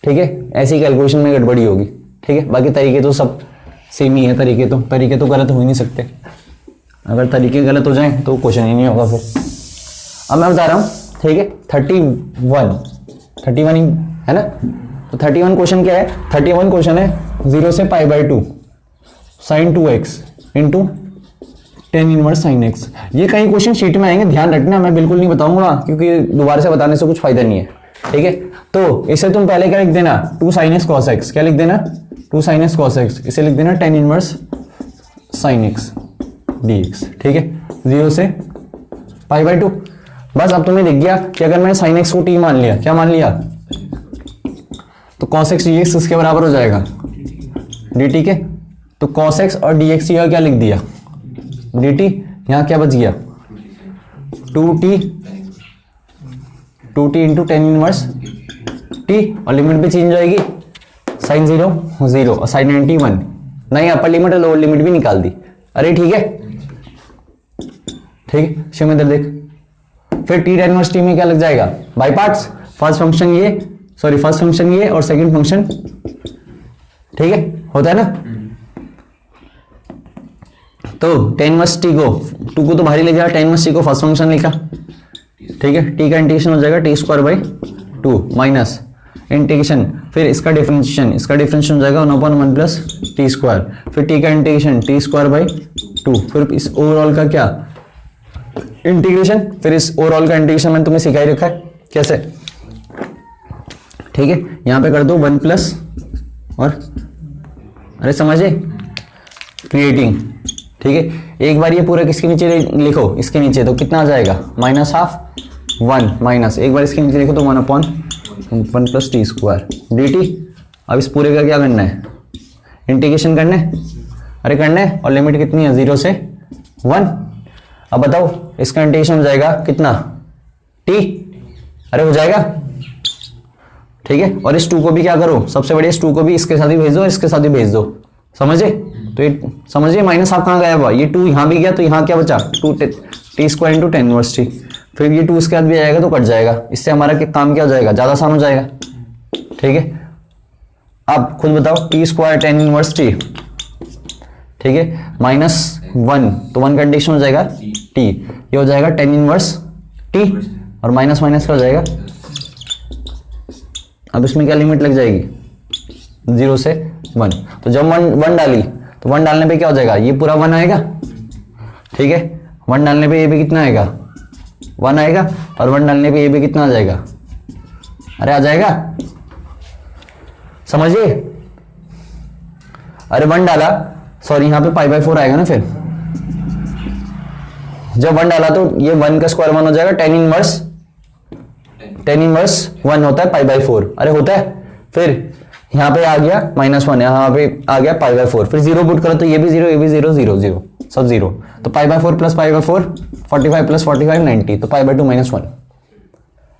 ठीक है, ऐसी कैलकुलेशन में गड़बड़ी होगी। ठीक है, बाकी तरीके तो सब सेम ही है, तरीके तो गलत हो ही नहीं सकते। अगर तरीके गलत हो जाएं तो क्वेश्चन ही नहीं होगा फिर। अब मैं बता रहा हूँ, ठीक है, 31 ही है ना, तो 31 क्वेश्चन क्या है, 31 क्वेश्चन है 0 से पाई/2 sin 2x into tan inverse sine x. ये कई क्वेश्चन शीट में आएंगे, ध्यान रखना, मैं बिल्कुल नहीं बताऊंगा क्योंकि दोबारा से बताने से कुछ फायदा नहीं है, ठीक है। तो इसे तुम पहले क्या लिख देना, 2 sin x cos x, क्या लिख देना, 2 sin x cos x, इसे लिख देना tan inverse sin x dx, ठीक है, 0 से π/2। बस अब तुम्हें दिख गया कि अगर मैंने sin x को t मान लिया, क्या मान लिया, तो cos x dx इसके बराबर हो जाएगा dt के। तो cos x और dx का क्या लिख दिया, dt, यहां क्या बच गया 2t into tan inverse t, और लिमिट भी चेंज होएगी, साइन 0 0 और साइन 90 1, नहीं अपर लिमिट और लोअर लिमिट भी निकाल दी। अरे ठीक है, ठीक है शिवमिंदर देख, फिर टी टेन इनवर्स t में क्या लग जाएगा, बाई पार्ट्स, फर्स्ट फंक्शन ये और सेकंड फंक्शन, ठीक है, होता है ना। तो टेन इनवर्स t को 2 को तो बाहर ले जाएगा, टेन इनवर्स t को फर्स्ट फंक्शन लिखा, ठीक है, t का इंटीग्रेशन हो जाएगा t² / 2 माइनस इंटीग्रेशन, फिर इसका डिफरेंशिएशन हो जाएगा 1/1 प्लस t², फिर t का इंटीग्रेशन t² / 2, फिर इस ओवरऑल का क्या इंटीग्रेशन, फिर इस ओवरऑल का इंटीग्रेशन मैंने तुम्हें सिखा ही रखा है कैसे, ठीक है। यहां पे कर दो 1 प्लस और अरे समझे क्रिएटिंग, ठीक है। एक बार ये पूरा किसके नीचे लिखो, इसके नीचे, तो कितना आ जाएगा -12 1 माइनस, एक बार इसके नीचे लिखो तो 1/1 प्लस t² dt। अब इस पूरे का क्या करना है, इंटीग्रेशन करना है, अरे करना है, और लिमिट कितनी है 0 से 1। अब बताओ इसका इंटीग्रेशन हो जाएगा कितना t, अरे हो जाएगा, ठीक है। और इस 2 को भी क्या करो, सबसे बड़े इस 2 को भी इसके साथ ही भेज दो, इसके साथ ही भेज दो, समझे। तो ये समझिए माइनस आप कहाँ गया हुआ, ये 2 यहाँ भी गया तो यहाँ क्या बचा 2t² into tan inverse t, फिर ये 2 इसके बाद भी आएगा तो कट जाएगा, इससे हमारा काम क्या हो जाएगा, ज्यादा आसान हो जाएगा, ठीक है। अब खुद बताओ t² टेन इनवर्स t, ठीक है, -1, तो 1 का इंटीग्रेशन हो जाएगा t, ये हो जाएगा टेन इनवर्स t, और माइनस माइनस का हो जाएगा, अब इसमें क्या लिमिट लग जाएगी 0 से 1, तो जब 1 डाली तो 1 डालने पे क्या हो जाएगा, ये पूरा 1 आएगा, ठीक है, 1 डालने पे ये भी कितना आएगा 1 आएगा, और 1 डालने पे ये भी कितना आ जाएगा, अरे आ जाएगा, समझिए। अरे 1 डाला, सॉरी यहाँ पे π/4 आएगा ना, फिर जब 1 डाला तो ये 1 का स्क्वायर 1 हो जाएगा, टेन इनवर्स 1 होता है π/4, अरे होता है, फिर यहाँ पे आ गया -1, यहाँ पे आ गया π/4, फिर 0 पुट करो तो ये भी 0, ये भी 0 0 0 सब 0, तो π/4 प्लस π/4 45 प्लस 45 90, तो π/2 -1,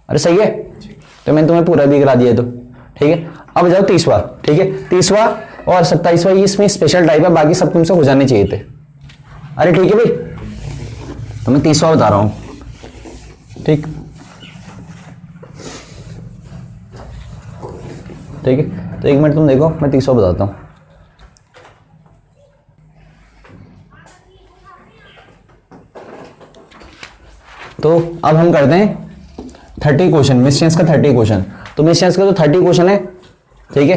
अरे सही है। तो मैंने तुम्हें पूरा भी करा दिया, तो ठीक है। अब जाओ तीसवा, ठीक है, तीसवा और 27वां, ये इसमें स्पेशल टाइप है, बाकी सब तुमसे हो जाने चाहिए थे। अरे ठीक है भाई, तो मैं तीसवा बता रहा हूं, ठीक ठीक है। तो 1 मिनट तुम देखो, मैं तीसरा बताता हूं। तो अब हम करते हैं 30 क्वेश्चन, मिस का 30 क्वेश्चन। तो मिस का तो 30 क्वेश्चन है, ठीक है,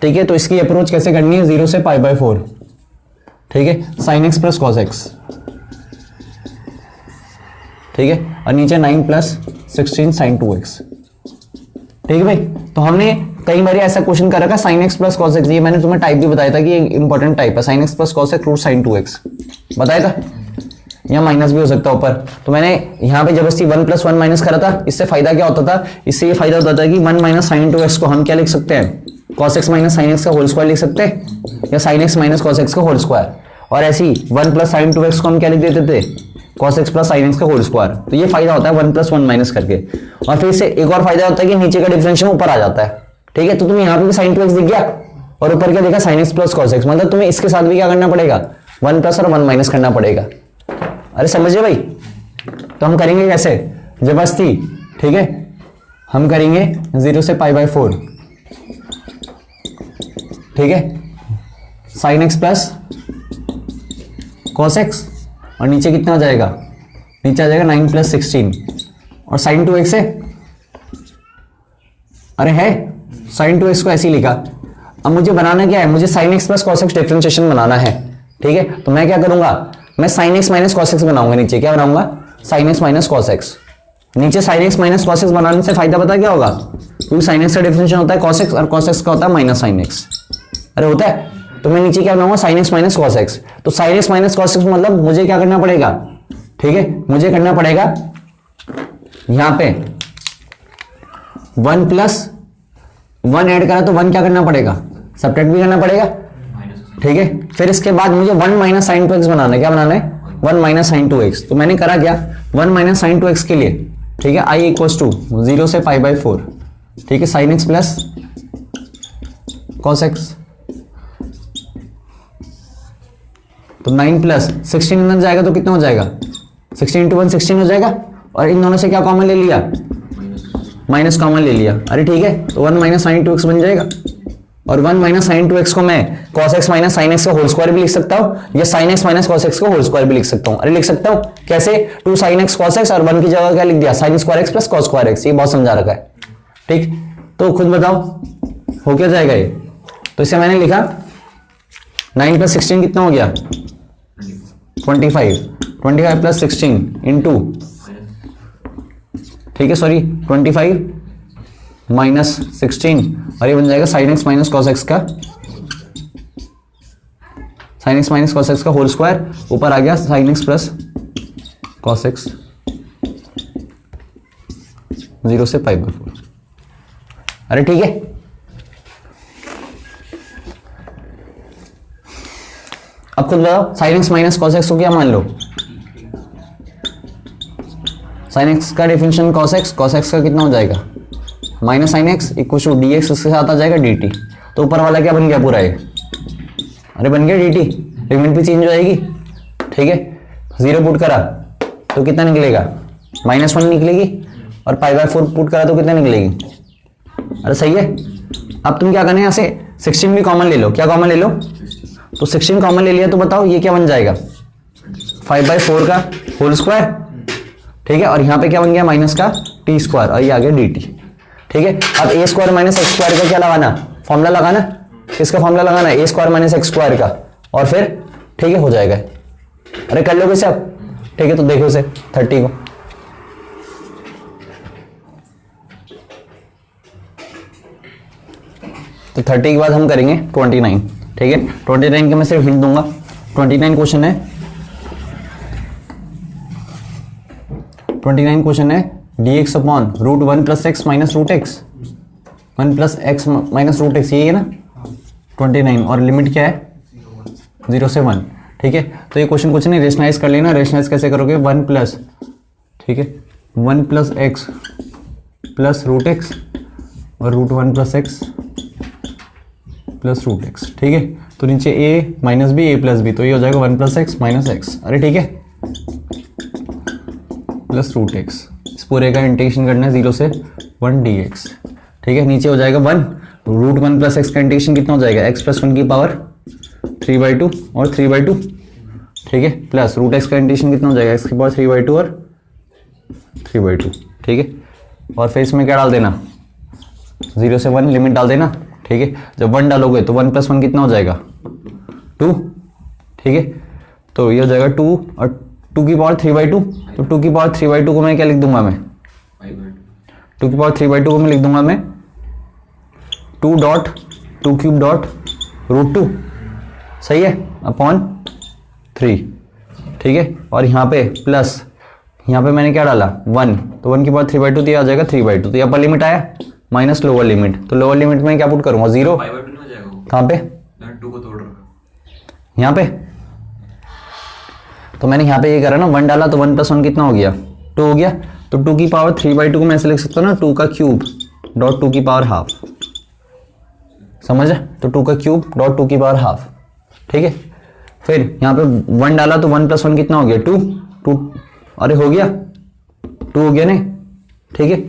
ठीक है। तो इसकी अप्रोच कैसे करनी है, 0 से π/4, ठीक है, sin x plus cos x, ठीक है, और नीचे 9 प्लस 16 sin 2x, ठीक है भाई। तो हमने कई बार ऐसा क्वेश्चन कर रखा sin x plus cos x, ये मैंने तुम्हें टाइप भी बताया था कि ये इंपॉर्टेंट टाइप है, sin x plus cos x root sin 2x बताया था, यहाँ माइनस भी हो सकता है ऊपर। तो मैंने यहाँ पे जबरदस्ती 1 + 1 माइनस करा था। इससे फायदा क्या होता था, इससे ये फायदा होता था कि 1 - sin 2x को हम क्या लिख सकते हैं, cos x - sin x का होल स्क्वायर लिख सकते हैं, या sin x - cos x का होल स्क्वायर। और ऐसे ही 1 + sin 2x को हम क्या लिख देते थे, cos x + sin x का होल स्क्वायर। तो ये फायदा होता है 1 + 1 माइनस करके। और फिर इससे एक और फायदा होता है कि नीचे का डिफरेंशियल ऊपर आ जाता है, ठीक है। तो तुम्हें यहाँ पे भी sin 2x दिख गया और ऊपर क्या देखा, sin x + cos x, मतलब तुम्हें इसके साथ भी क्या करना पड़ेगा, 1 + और 1 माइनस करना पड़ेगा। अरे समझिए भाई। तो हम करेंगे कैसे, जबरदस्ती, ठीक है, हम करेंगे 0 से π/4, ठीक है, sin x + cos x, और नीचे कितना आ जाएगा, नीचे आ जाएगा 9 + 16, और sin 2x है, अरे है sin 2x को ऐसे ही लिखा। अब मुझे बनाना क्या है, मुझे sin x + cos x differentiation बनाना है। ठीक है, तो मैं क्या करूंगा, मैं sine x minus cos x बनाऊंगा नीचे, क्या बनाऊंगा, sine x minus cos x. नीचे sine x minus cos x बनाने से फायदा पता क्या होगा, क्योंकि साइन एक्स का डिफरेंशियल होता है कॉस एक्स और कॉस एक्स का होता है माइनस साइन एक्स। अरे होता है, तो मैं नीचे क्या बनाऊंगा, sine x minus cos x. तो sine x minus cos x मतलब मुझे क्या करना पड़ेगा, ठीक है, मुझे करना पड़ेगा यहां पे 1 प्लस 1 ऐड करा तो 1 क्या करना पड़ेगा, सब्ट्रैक्ट भी करना पड़ेगा, ठीक है। फिर इसके बाद मुझे 1 माइनस साइन 2x बनाना है, क्या बनाना है, 1 माइनस साइन 2x। तो मैंने करा क्या, 1 माइनस साइन 2x के लिए, ठीक है, i इक्वल टू 0 से π/4, ठीक है, sign x plus cos x. तो 9 प्लस 16 अंदर जाएगा तो कितना हो जाएगा, 16 इंटू 1 16 हो जाएगा, और इन दोनों से क्या कॉमन ले लिया, माइनस कॉमन ले लिया। अरे ठीक है, तो 1 माइनस साइन 2x बन जाएगा, और 1 माइनस साइन 2x को मैं cos x minus sine x का होल स्क्वायर भी लिख सकता हूं, या sin x minus cos x का होल स्क्वायर भी लिख सकता हूं। अरे लिख सकता हूं कैसे, 2 sin x cos x और 1 की जगह क्या लिख दिया, sin square x plus cos square x, ये बहुत समझा रखा है, ठीक। तो खुद बताओ हो क्या जाएगा ये, तो इसे मैंने लिखा 9 प्लस 16 कितना हो गया, 25 प्लस 16 इंटू, ठीक है, सॉरी 25 माइनस 16, और ये बन जाएगा sine x minus cos x का, sine x minus cos x का होल स्क्वायर, ऊपर आ गया sine x plus cos x 0 से π/4। अरे ठीक है, अब खुद बताओ sine x minus cos x को क्या मान लो, साइन एक्स का डिफरेंशियल कॉस एक्स का कितना हो जाएगा, minus sine x equal to d x, उसके साथ आ जाएगा डी टी। तो ऊपर वाला क्या बन गया पूरा ये, अरे बन गया डी टी, लिमिट भी चेंज हो जाएगी, ठीक है। 0 पुट करा तो कितना निकलेगा, -1 निकलेगी, और π/4 पुट करा तो कितना निकलेगी, अरे सही है। अब तुम क्या करना है, यहाँ से 16 भी कॉमन ले लो, क्या कॉमन ले लो, तो 16 कॉमन ले लिया तो बताओ ये क्या बन जाएगा, 5/4 का होल स्क्वायर, ठीक है, और यहाँ पे क्या बन गया माइनस का टी स्क्वायर, और ये आ गया डी टी, ठीक है। अब ए स्क्वायर माइनस एक्स स्क्वायर का क्या लगाना, फॉर्मूला लगाना, किसका फॉर्मूला लगाना, ए स्क्वायर माइनस एक्स स्क्वायर का, और फिर ठीक है हो जाएगा। अरे कर लोगे सब, ठीक है, तो देखो इसे 30 को, तो 30 के बाद हम करेंगे 29, ठीक है। 29 के मैं सिर्फ हिंट दूंगा, 29 क्वेश्चन है, 29 क्वेश्चन है dx upon √1 plus X minus root X, 1 plus X minus root X, यही है ना 29, और लिमिट क्या है 0 से 1, ठीक है। तो ये क्वेश्चन कुछ नहीं, रेशनलाइज कर लेना, रेशनलाइज कैसे करोगे, 1 प्लस, ठीक है, 1 plus X plus root X और √1 plus X plus root X, ठीक है। तो नीचे a minus B a plus B, तो ये हो जाएगा 1 प्लस एक्स माइनस एक्स, अरे ठीक है, प्लस रूट एक्स, इस पूरे का इंटीग्रेशन करना है 0 से 1 dx, ठीक है। नीचे हो जाएगा 1, √1 प्लस एक्स का इंटीग्रेशन कितना हो जाएगा, x प्लस 1 की पावर 3/2 और 3/2, ठीक है, प्लस रूट एक्स का इंटीग्रेशन कितना हो जाएगा, x की पावर 3/2 और 3/2, ठीक है। और फिर इसमें क्या डाल देना, 0 से 1 लिमिट डाल देना, ठीक है। जब 1 डालोगे तो 1 प्लस 1 कितना हो जाएगा 2, ठीक है। तो ये हो जाएगा 2 और 2 की पावर 3/2, तो 2 की पावर 3/2 को मैं क्या लिख दूंगा, मैं 2 की पावर 3/2 को मैं लिख दूंगा मैं 2 डॉट 2 क्यूब डॉट √2, सही है, अपॉन 3, ठीक है। और यहाँ पे प्लस, यहाँ पे मैंने क्या डाला 1, तो 1 की पावर 3/2 तो आ जाएगा 3/2, तो ये अपर लिमिट आया माइनस लोअर लिमिट, तो लोअर लिमिट में क्या पुट करूंगा 0, कहाँ पे, 2 को तोड़ रखा यहाँ पे, तो मैंने यहाँ पे ये करा ना, 1 डाला तो 1 प्लस 1 कितना हो गया 2 हो गया, तो 2 की पावर 3/2 को मैं ऐसे लिख सकता हूँ ना, 2 का क्यूब डॉट 2 की पावर हाफ, समझ है, तो 2 का क्यूब डॉट 2 की पावर हाफ, ठीक है। फिर यहाँ पे 1 डाला तो 1 प्लस 1 कितना हो गया 2, अरे हो गया 2 हो गया नहीं, ठीक है।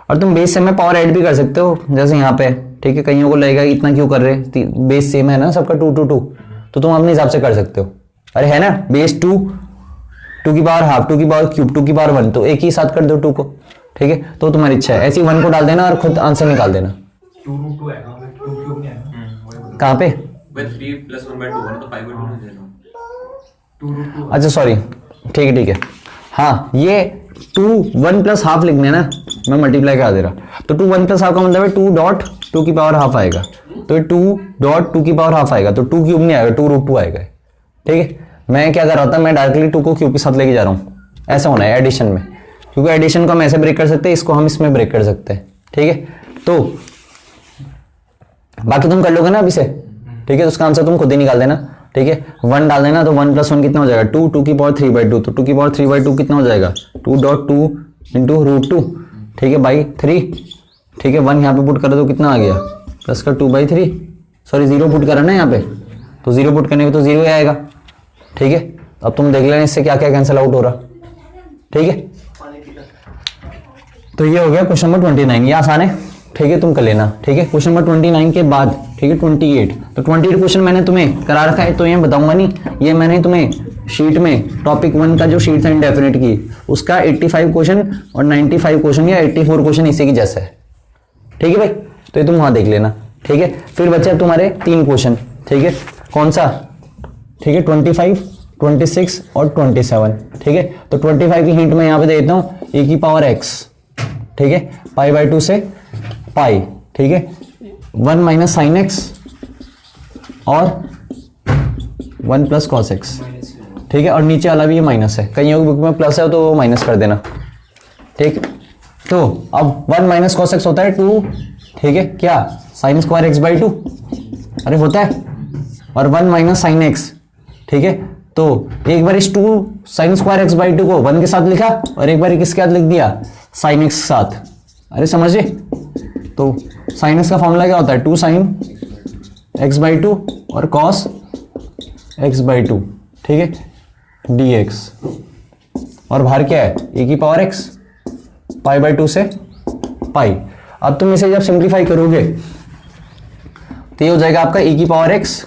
और तुम बेस से में पावर ऐड भी कर सकते हो, जैसे यहाँ पे, ठीक है, कईयों को लगेगा इतना क्यों कर रहे, बेस सेम है ना सबका 2 2 2, तो तुम अपने हिसाब से कर सकते हो, अरे है ना, बेस 2 की पावर हाफ, 2 की पावर क्यूब, 2 की पावर 1, तो एक ही साथ कर दो 2 को, ठीक है। तो तुम्हारी इच्छा है, ऐसी 1 को डाल देना और खुद आंसर निकाल देना। 2 √2 है, 2 क्यूब नहीं है, कहाँ पे, 3 + 1/2 तो 5/2 हो जाएगा, 2√2 अच्छा सॉरी, ठीक है। हाँ, ये 2 1 प्लस हाफ लिखने ना, मैं मल्टीप्लाई करा दे रहा। तो 2 1 प्लस हाफ का मतलब है 2 डॉट 2 की पावर हाफ आएगा, तो ये 2 डॉट 2 की पावर हाफ आएगा, तो 2 क्यूब नहीं आएगा, 2√2 आएगा। ठीक है, मैं क्या कर रहा था, मैं डायरेक्टली 2 को क्यूब के साथ लेके जा रहा हूँ, ऐसा होना है एडिशन में, क्योंकि एडिशन को हम ऐसे ब्रेक कर सकते हैं, इसको हम इसमें ब्रेक कर सकते हैं। ठीक है, तो बाकी तुम कर लोगे ना अभी से। ठीक है, तो उसका आंसर तुम खुद ही निकाल देना। ठीक है, 1 डाल देना, तो 1 + 1 कितना हो जाएगा 2, 2 की पावर 3/2, तो 2 की पावर 3/2 कितना हो जाएगा 2.2 इंटू √2। ठीक है, बाई 3। ठीक है, 1 यहाँ पे पुट करो तो कितना आ गया प्लस का 2/3, सॉरी 0 पुट करा ना यहाँ पे, तो 0 पुट करने पे तो 0 ही आएगा। ठीक है, अब तुम देख लेना इससे क्या क्या कैंसिल आउट हो रहा। ठीक है, तो ये हो गया क्वेश्चन नंबर 29, ये आसान है। ठीक है, तुम कर लेना। ठीक है, क्वेश्चन नंबर 29 के बाद ठीक है 28, तो 28 क्वेश्चन मैंने तुम्हें करा रखा है, तो ये बताऊंगा नहीं, ये मैंने तुम्हें शीट में टॉपिक 1 का जो शीट था इंडेफिनिट की, उसका 85 क्वेश्चन और 95 क्वेश्चन या 84 क्वेश्चन इसी की जैसा है। ठीक है भाई, तो ये तुम वहां देख लेना। ठीक है, फिर बचे तुम्हारे 3 क्वेश्चन। ठीक है, कौन सा? ठीक है, 25, 26 और 27। ठीक है, तो 25 की हिंट मैं यहाँ पे दे देता हूँ, e की पावर x। ठीक है, π/2 से पाई। ठीक है, 1 माइनस साइन एक्स और 1 प्लस कॉस एक्स। ठीक है, और नीचे वाला भी ये माइनस है, कईयों की बुक में प्लस है तो वो माइनस कर देना। ठीक, तो अब 1 माइनस कॉस एक्स होता है 2। ठीक है, क्या साइन स्क्वायर x/2, अरे होता है, और 1 माइनस साइन एक्स। ठीक है, तो एक बार इस 2 साइन स्क्वायर x/2 को 1 के साथ लिखा, और एक बार किसके साथ लिख दिया साइन एक्स के साथ। अरे समझे, तो साइन एक्स का फॉर्मूला क्या होता है 2 साइन x/2 और कॉस x/2। ठीक है, dx, और बाहर क्या है e की पावर x, π/2 से पाई। अब तुम इसे जब सिंप्लीफाई करोगे तो ये हो जाएगा आपका e की पावर x।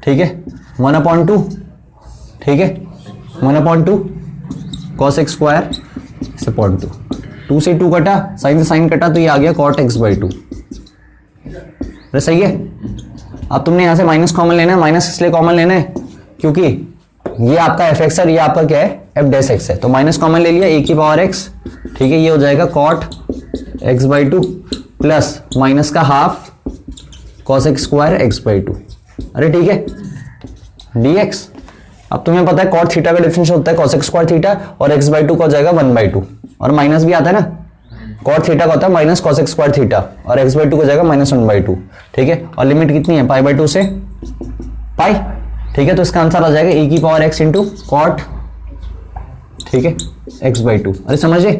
ठीक है, 1/2। ठीक है, 1/2 cos x स्क्वायर से 0.2, 2 से 2 कटा, साइन से साइन कटा, तो ये आ गया cot x/2। अरे सही है। अब तुमने यहां से माइनस कॉमन लेना है, माइनस इसलिए कॉमन लेना है क्योंकि ये आपका एफ एक्स है, ये आपका क्या है एफ डैश एक्स है, तो माइनस कॉमन ले लिया, e की पावर x। ठीक है, ये हो जाएगा cot x/2 प्लस माइनस का half cos x square x/2। अरे ठीक है, dx। अब तुम्हें पता है cot थीटा का डिफरेंशियल होता है cos x स्क्वायर थीटा, और x/2 का हो जाएगा 1/2, और माइनस भी आता है ना, cot थीटा का होता है minus cos x square theta, और x/2 को जाएगा -1/2। ठीक है, और लिमिट कितनी है π/2 से पाई। ठीक है, तो इसका आंसर आ जाएगा e की पावर x इंटू cot। ठीक है, x/2। अरे समझे,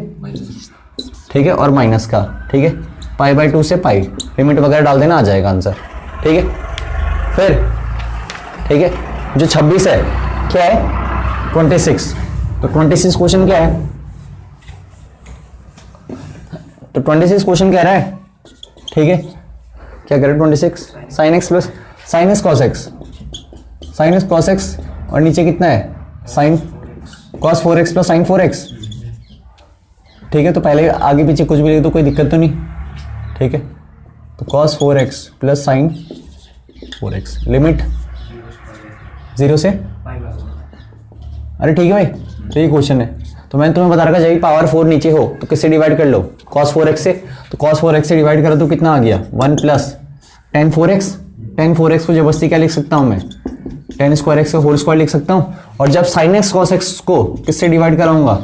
ठीक है, और माइनस का। ठीक है, π/2 से पाई, लिमिट वगैरह डाल देना, आ जाएगा आंसर। ठीक है, फिर ठीक है, जो 26 है क्या है 26, तो 26 क्वेश्चन क्या है, तो 26 क्वेश्चन कह रहा है। ठीक है, क्या कह रहा है 26 sign x plus sine x cos x, sine x cos x, और नीचे कितना है sine cos 4x plus sign 4x। ठीक है, तो पहले आगे पीछे कुछ भी लिख दो, कोई दिक्कत तो नहीं। ठीक है, तो cos 4x plus sign 4x, limit 0 से, अरे ठीक है भाई, तो ये क्वेश्चन है। तो मैंने तुम्हें बता रखा जब पावर 4 नीचे हो तो किससे डिवाइड कर लो cos 4x से, तो cos 4x से डिवाइड करो तो कितना आ गया 1 plus tan 4x। tan 4x को जबरदस्ती क्या लिख सकता हूं मैं, tan स्क्वायर एक्स का होल स्क्वायर लिख सकता हूं, और जब sin x cos x को किससे डिवाइड कराऊंगा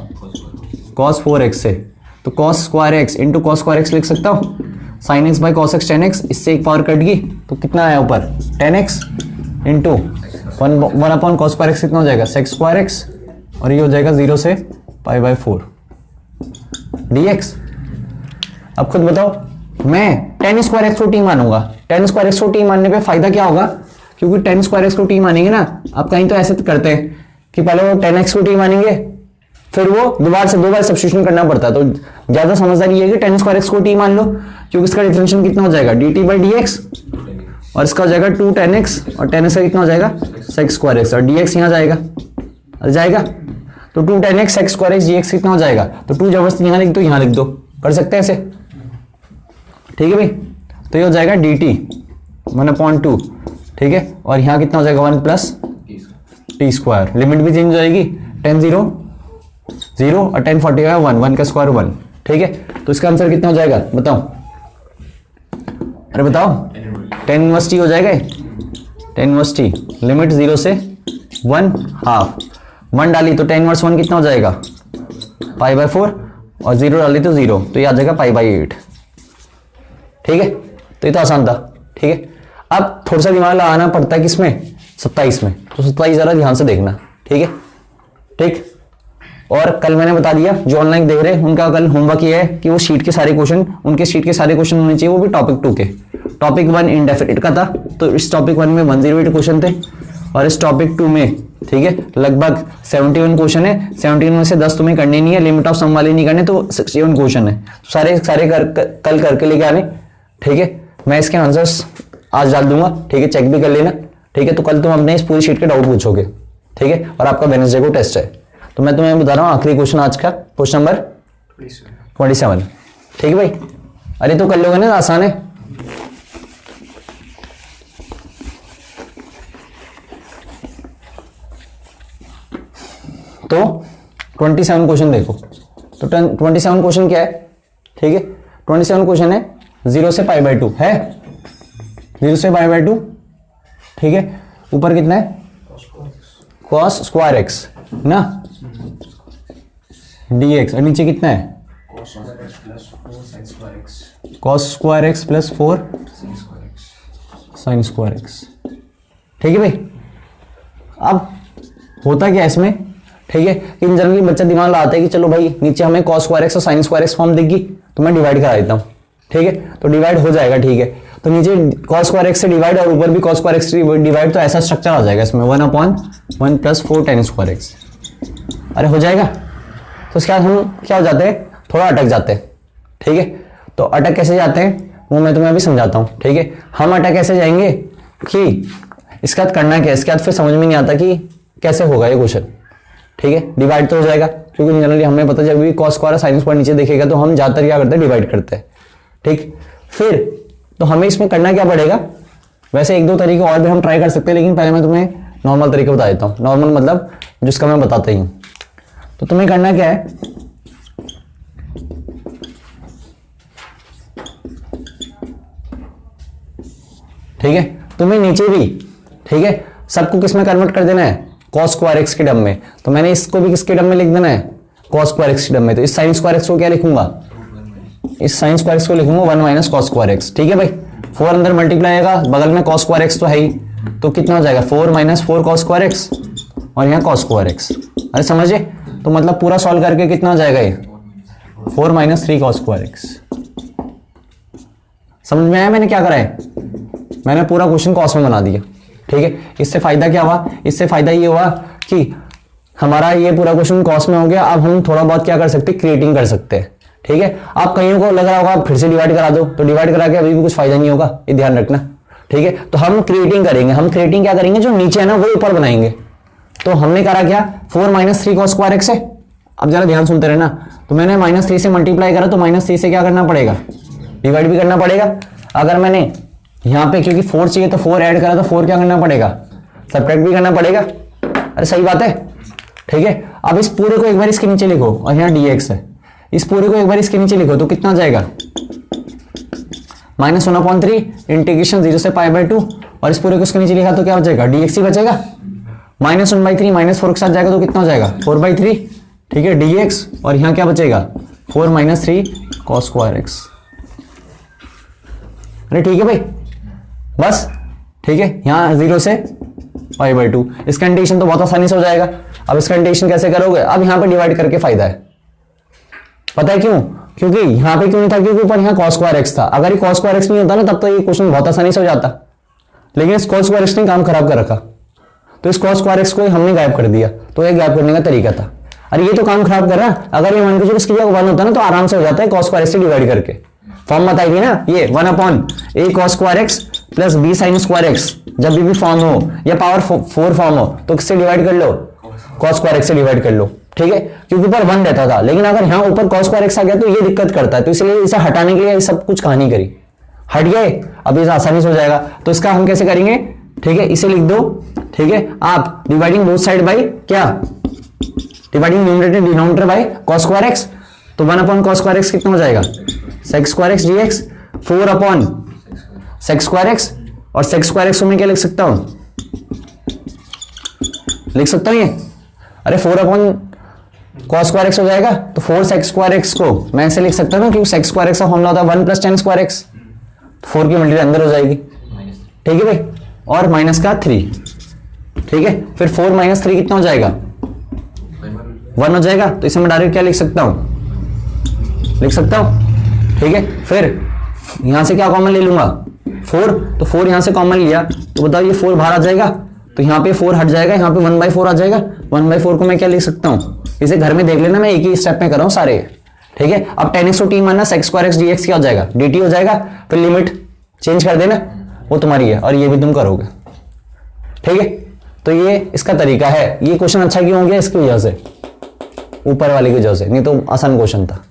cos 4x से, तो cos square x into cos square x लिख सकता हूं, sin x by cos x tan x, इससे एक पावर कट गई तो कितना आया ऊपर tan x into 1 cos square x कितना हो जाएगा sec स्क्वायर x, और ये हो जाएगा 0 से π/4 dx। अब खुद बताओ, मैं tan स्क्वायर x को t मानूंगा, tan स्क्वायर x को t मानने पे फायदा क्या होगा, क्योंकि tan स्क्वायर x को t मानेंगे ना, आप कहीं तो ऐसे करते हैं कि पहले वो tan x को t मानेंगे, फिर वो दोबारा से 2 बार सब्स्टिट्यूशन करना पड़ता है। तो ज्यादा समझदारी ये है कि tan स्क्वायर x को t मान लो, क्योंकि इसका डिफरेंशियल कितना हो जाएगा dt/dx, और इसका हो जाएगा 2 tan x, और tan x का कितना हो जाएगा sec स्क्वायर x, और dx यहाँ जाएगा, जाएगा, तो 2 tan x sec square x dx कितना हो जाएगा, तो 2 जबरदस्ती यहाँ लिख दो, यहाँ लिख दो, कर सकते हैं ऐसे। ठीक है भाई, तो ये हो जाएगा dt 1/2। ठीक है, और यहाँ कितना हो जाएगा 1 प्लस टी स्क्वायर, लिमिट भी चेंज हो जाएगी, 10 0 0 और 10 45 1, 1 का स्क्वायर 1, ठीक है। तो इसका आंसर कितना हो जाएगा बताओ, अरे बताओ, 10 इनवर्स टी हो जाएगा, 10 इनवर्स टी, लिमिट 0 से 1 हाफ, 1 डाली तो 10 इनवर्स 1 कितना हो जाएगा पाई बाय 4, और 0 डाली तो 0, तो ये आ जाएगा पाई बाय 8, ठीक है। तो ये तो आसान था, ठीक है। अब थोड़ा सा दिमाग लगाना पड़ता है किसमें, 27 में, तो 27 जरा ध्यान से देखना, ठीक है, ठीक। और कल मैंने बता दिया जो ऑनलाइन देख रहे हैं उनका कल होमवर्क ये है कि वो शीट के सारे क्वेश्चन, उनके शीट के सारे क्वेश्चन होने चाहिए, वो भी टॉपिक 2 के। टॉपिक 1 इंडेफिनिट का था, तो इस टॉपिक 1 में 108 क्वेश्चन थे, और इस टॉपिक 2 में, ठीक है, लगभग 71 क्वेश्चन है। 71 में से 10 तुम्हें करने नहीं है, लिमिट ऑफ सम वाले नहीं करने, तो 61 क्वेश्चन है, सारे कल करके लेके आने, ठीक है। मैं इसके आंसर्स आज डाल दूंगा, ठीक है, चेक भी कर लेना, ठीक है। तो कल तुम अपने इस पूरी शीट के डाउट पूछोगे, ठीक है, और आपका वेडनेसडे को टेस्ट है। तो मैं तुम्हें बता रहा हूँ आखिरी क्वेश्चन आज का, क्वेश्चन नंबर 27, ठीक है भाई। अरे तो कर लोगे ना, आसान है। तो 27 क्वेश्चन देखो, तो 27 क्वेश्चन क्या है, ठीक है। 27 क्वेश्चन है 0 से पाई बाय 2 है, 0 से पाई बाय 2, ठीक है। ऊपर कितना है cos स्क्वायर एक्स ना, dx, और नीचे कितना है cos square x plus 4 sin square x, ठीक है भाई। अब होता क्या है इसमें, ठीक है, कि जनरली बच्चा दिमाग लगाता है कि चलो भाई नीचे हमें cos स्क्वायर एक्स और sin स्क्वायर एक्स फॉर्म देगी, तो मैं डिवाइड करा देता हूं, ठीक है। तो डिवाइड हो जाएगा, ठीक है। तो नीचे cos स्क्वायर एक्स से डिवाइड और ऊपर भी cos स्क्वायर एक्स से डिवाइड, तो ऐसा स्ट्रक्चर आ जाएगा इसमें 1/1 प्लस 4 tan स्क्वायर एक्स, अरे हो जाएगा। तो उसके बाद हम क्या हो जाते हैं, थोड़ा अटक जाते हैं, ठीक है। तो अटक कैसे जाते हैं वो मैं तुम्हें अभी समझाता हूं, ठीक है। हम अटक कैसे जाएंगे कि इसके बाद करना क्या है, इसके बाद फिर समझ में नहीं आता कि कैसे होगा ये क्वेश्चन, ठीक है। डिवाइड तो हो जाएगा, क्योंकि जनरली हमें पता जब भी cos स्क्वायर साइन स्क्वायर नीचे देखेगा तो हम ज्यादातर क्या करते हैं, डिवाइड करते हैं, ठीक। फिर तो हमें इसमें करना क्या पड़ेगा, वैसे 1-2 तरीके और भी हम ट्राई कर सकते हैं, लेकिन पहले मैं तुम्हें नॉर्मल तरीके बता देता हूँ। नॉर्मल मतलब जिसका मैं बताता ही हूँ। तो तुम्हें करना क्या है, ठीक है, तुम्हें नीचे भी, ठीक है, सबको किसमें कन्वर्ट कर देना है, cos स्क्वायर एक्स के टर्म में। तो मैंने इसको भी किसके टर्म में लिख देना है, cos स्क्वायर एक्स के टर्म में। तो इस sin स्क्वायर एक्स को क्या लिखूंगा, इस sin स्क्वायर एक्स को लिखूंगा 1 माइनस cos स्क्वायर एक्स, ठीक है भाई। 4 अंदर मल्टीप्लाई आएगा, बगल में cos स्क्वायर एक्स तो है ही, तो कितना हो जाएगा 4 माइनस 4 cos स्क्वायर एक्स, और यहाँ cos स्क्वायर एक्स, अरे समझे। तो मतलब पूरा सॉल्व करके कितना हो जाएगा ये 4 माइनस 3 cos स्क्वायर एक्स। समझ में आया मैंने क्या करा है, मैंने पूरा क्वेश्चन कॉस में बना दिया, ठीक है। इससे फायदा क्या हुआ, इससे फायदा ये हुआ कि हमारा ये पूरा क्वेश्चन कॉस में हो गया। अब हम थोड़ा बहुत क्या कर सकते हैं, क्रिएटिंग कर सकते हैं, ठीक है। आप कईयों को लग रहा होगा फिर से डिवाइड करा दो, तो डिवाइड करा के अभी भी कुछ फायदा नहीं होगा, ये ध्यान रखना, ठीक है। तो हम क्रिएटिंग करेंगे, हम क्रिएटिंग क्या करेंगे, जो नीचे है ना वो ऊपर बनाएंगे। तो हमने करा क्या, 4 माइनस 3 cos स्क्वायर एक्स है। अब जरा ध्यान सुनते रहना, तो मैंने -3 से मल्टीप्लाई करा, तो -3 से क्या करना पड़ेगा, डिवाइड भी करना पड़ेगा। अगर मैंने यहाँ पे क्योंकि 4 चाहिए तो 4 ऐड करा, तो 4 क्या करना पड़ेगा, सब्ट्रैक्ट भी करना पड़ेगा, अरे सही बात है, ठीक है। अब इस पूरे को एक बार इसके नीचे लिखो, और यहाँ dx है, इस पूरे को एक बार इसके नीचे लिखो, तो कितना आ जाएगा -1/3 इंटीग्रेशन 0 से पाई बाय 2, और इस पूरे को इसके नीचे लिखा तो क्या बचेगा, dx ही बचेगा। -1/3 -4 के साथ जाएगा तो कितना हो जाएगा 4/3, ठीक है, dx, और यहाँ क्या बचेगा 4 माइनस 3 cos स्क्वायर एक्स। अरे ठीक है भाई, बस ठीक है, यहाँ 0 से पाई बाय 2। इसका इंटीग्रेशन तो बहुत आसानी से हो जाएगा। अब इसका इंटीग्रेशन कैसे करोगे, अब यहाँ पे डिवाइड करके फायदा है, पता है क्यों, क्योंकि यहाँ पे क्यों नहीं था, क्योंकि ऊपर यहाँ cos स्क्वायर एक्स था। अगर ये cos स्क्वायर एक्स नहीं होता ना, तब तो ये क्वेश्चन बहुत आसानी से हो जाता, लेकिन इस cos स्क्वायर एक्स ने काम खराब कर रखा, तो इस cos स्क्वायर एक्स को हमने गायब कर दिया। तो ये गायब करने का तरीका था। अरे ये तो काम खराब कर रहा, अगर ये मान के चलो इसकी जगह 1 होता ना, तो आराम से हो जाता है cos स्क्वायर एक्स से डिवाइड करके। फॉर्म बताई थी ना, ये 1/a cos square x plus b sin square x, जब भी फॉर्म हो या पावर 4 फॉर्म हो तो किससे डिवाइड कर लो, cos स्क्वायर एक्स से डिवाइड कर लो, ठीक है, क्योंकि ऊपर 1 रहता था। लेकिन अगर यहाँ ऊपर cos स्क्वायर एक्स आ गया तो ये दिक्कत करता है, तो इसलिए इसे हटाने के लिए ये सब कुछ कहानी करी, हट गए, अब ये आसानी से हो जाएगा। तो इसका हम कैसे करेंगे, ठीक है, इसे लिख दो ठीक है। आप डिवाइडिंग बोथ साइड बाई क्या, dividing numerator denominator by cos square x, तो 1 अपॉन cos स्क्वायर एक्स कितना हो जाएगा, sec square x dx, 4 upon sec square x, और sec स्क्वायर एक्स को मैं क्या लिख सकता हूं, लिख सकता हूं ये, अरे 4 अपॉन cos स्क्वायर एक्स हो जाएगा, तो 4 sec स्क्वायर एक्स को मैं ऐसे लिख सकता हूं ना, क्योंकि sec स्क्वायर एक्स का फॉर्मूला होता है 1 प्लस tan स्क्वायर एक्स, 4 की मल्टीप्लाई अंदर हो जाएगी, ठीक है भाई, और माइनस का 3, ठीक है। फिर 4 माइनस 3 कितना हो जाएगा, 1 हो जाएगा, तो इसे मैं डायरेक्ट क्या लिख सकता हूं, लिख सकता हूं, ठीक है। फिर यहां से क्या कॉमन ले लूंगा, 4, तो 4 यहां से कॉमन लिया, तो बताओ ये 4 बाहर आ जाएगा, तो यहाँ पे 4 हट जाएगा, यहाँ पे 1/4 आ जाएगा, 1/4 को मैं क्या लिख सकता हूं, इसे घर में देख लेना, मैं एक ही स्टेप में कर रहा हूं सारे, ठीक है। अब tan x को t मानना, sec स्क्वायर एक्स dx क्या हो जाएगा, dt हो जाएगा, फिर लिमिट चेंज कर देना, वो तुम्हारी है, और ये भी तुम करोगे, ठीक है। तो ये इसका तरीका है। ये क्वेश्चन अच्छा क्यों हो गया, इसकी वजह से, ऊपर वाले की वजह से, नहीं तो आसान क्वेश्चन था,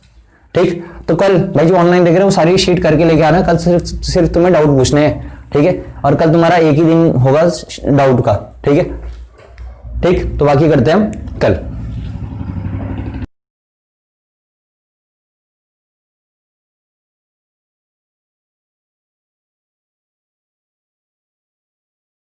ठीक। तो कल भाई जो ऑनलाइन देख रहे हो वो सारी शीट करके लेके आना, कल सिर्फ तुम्हें डाउट पूछने हैं, ठीक है। और कल तुम्हारा एक ही दिन होगा डाउट का, ठीक है, ठीक। तो बाकी करते हैं हम कल।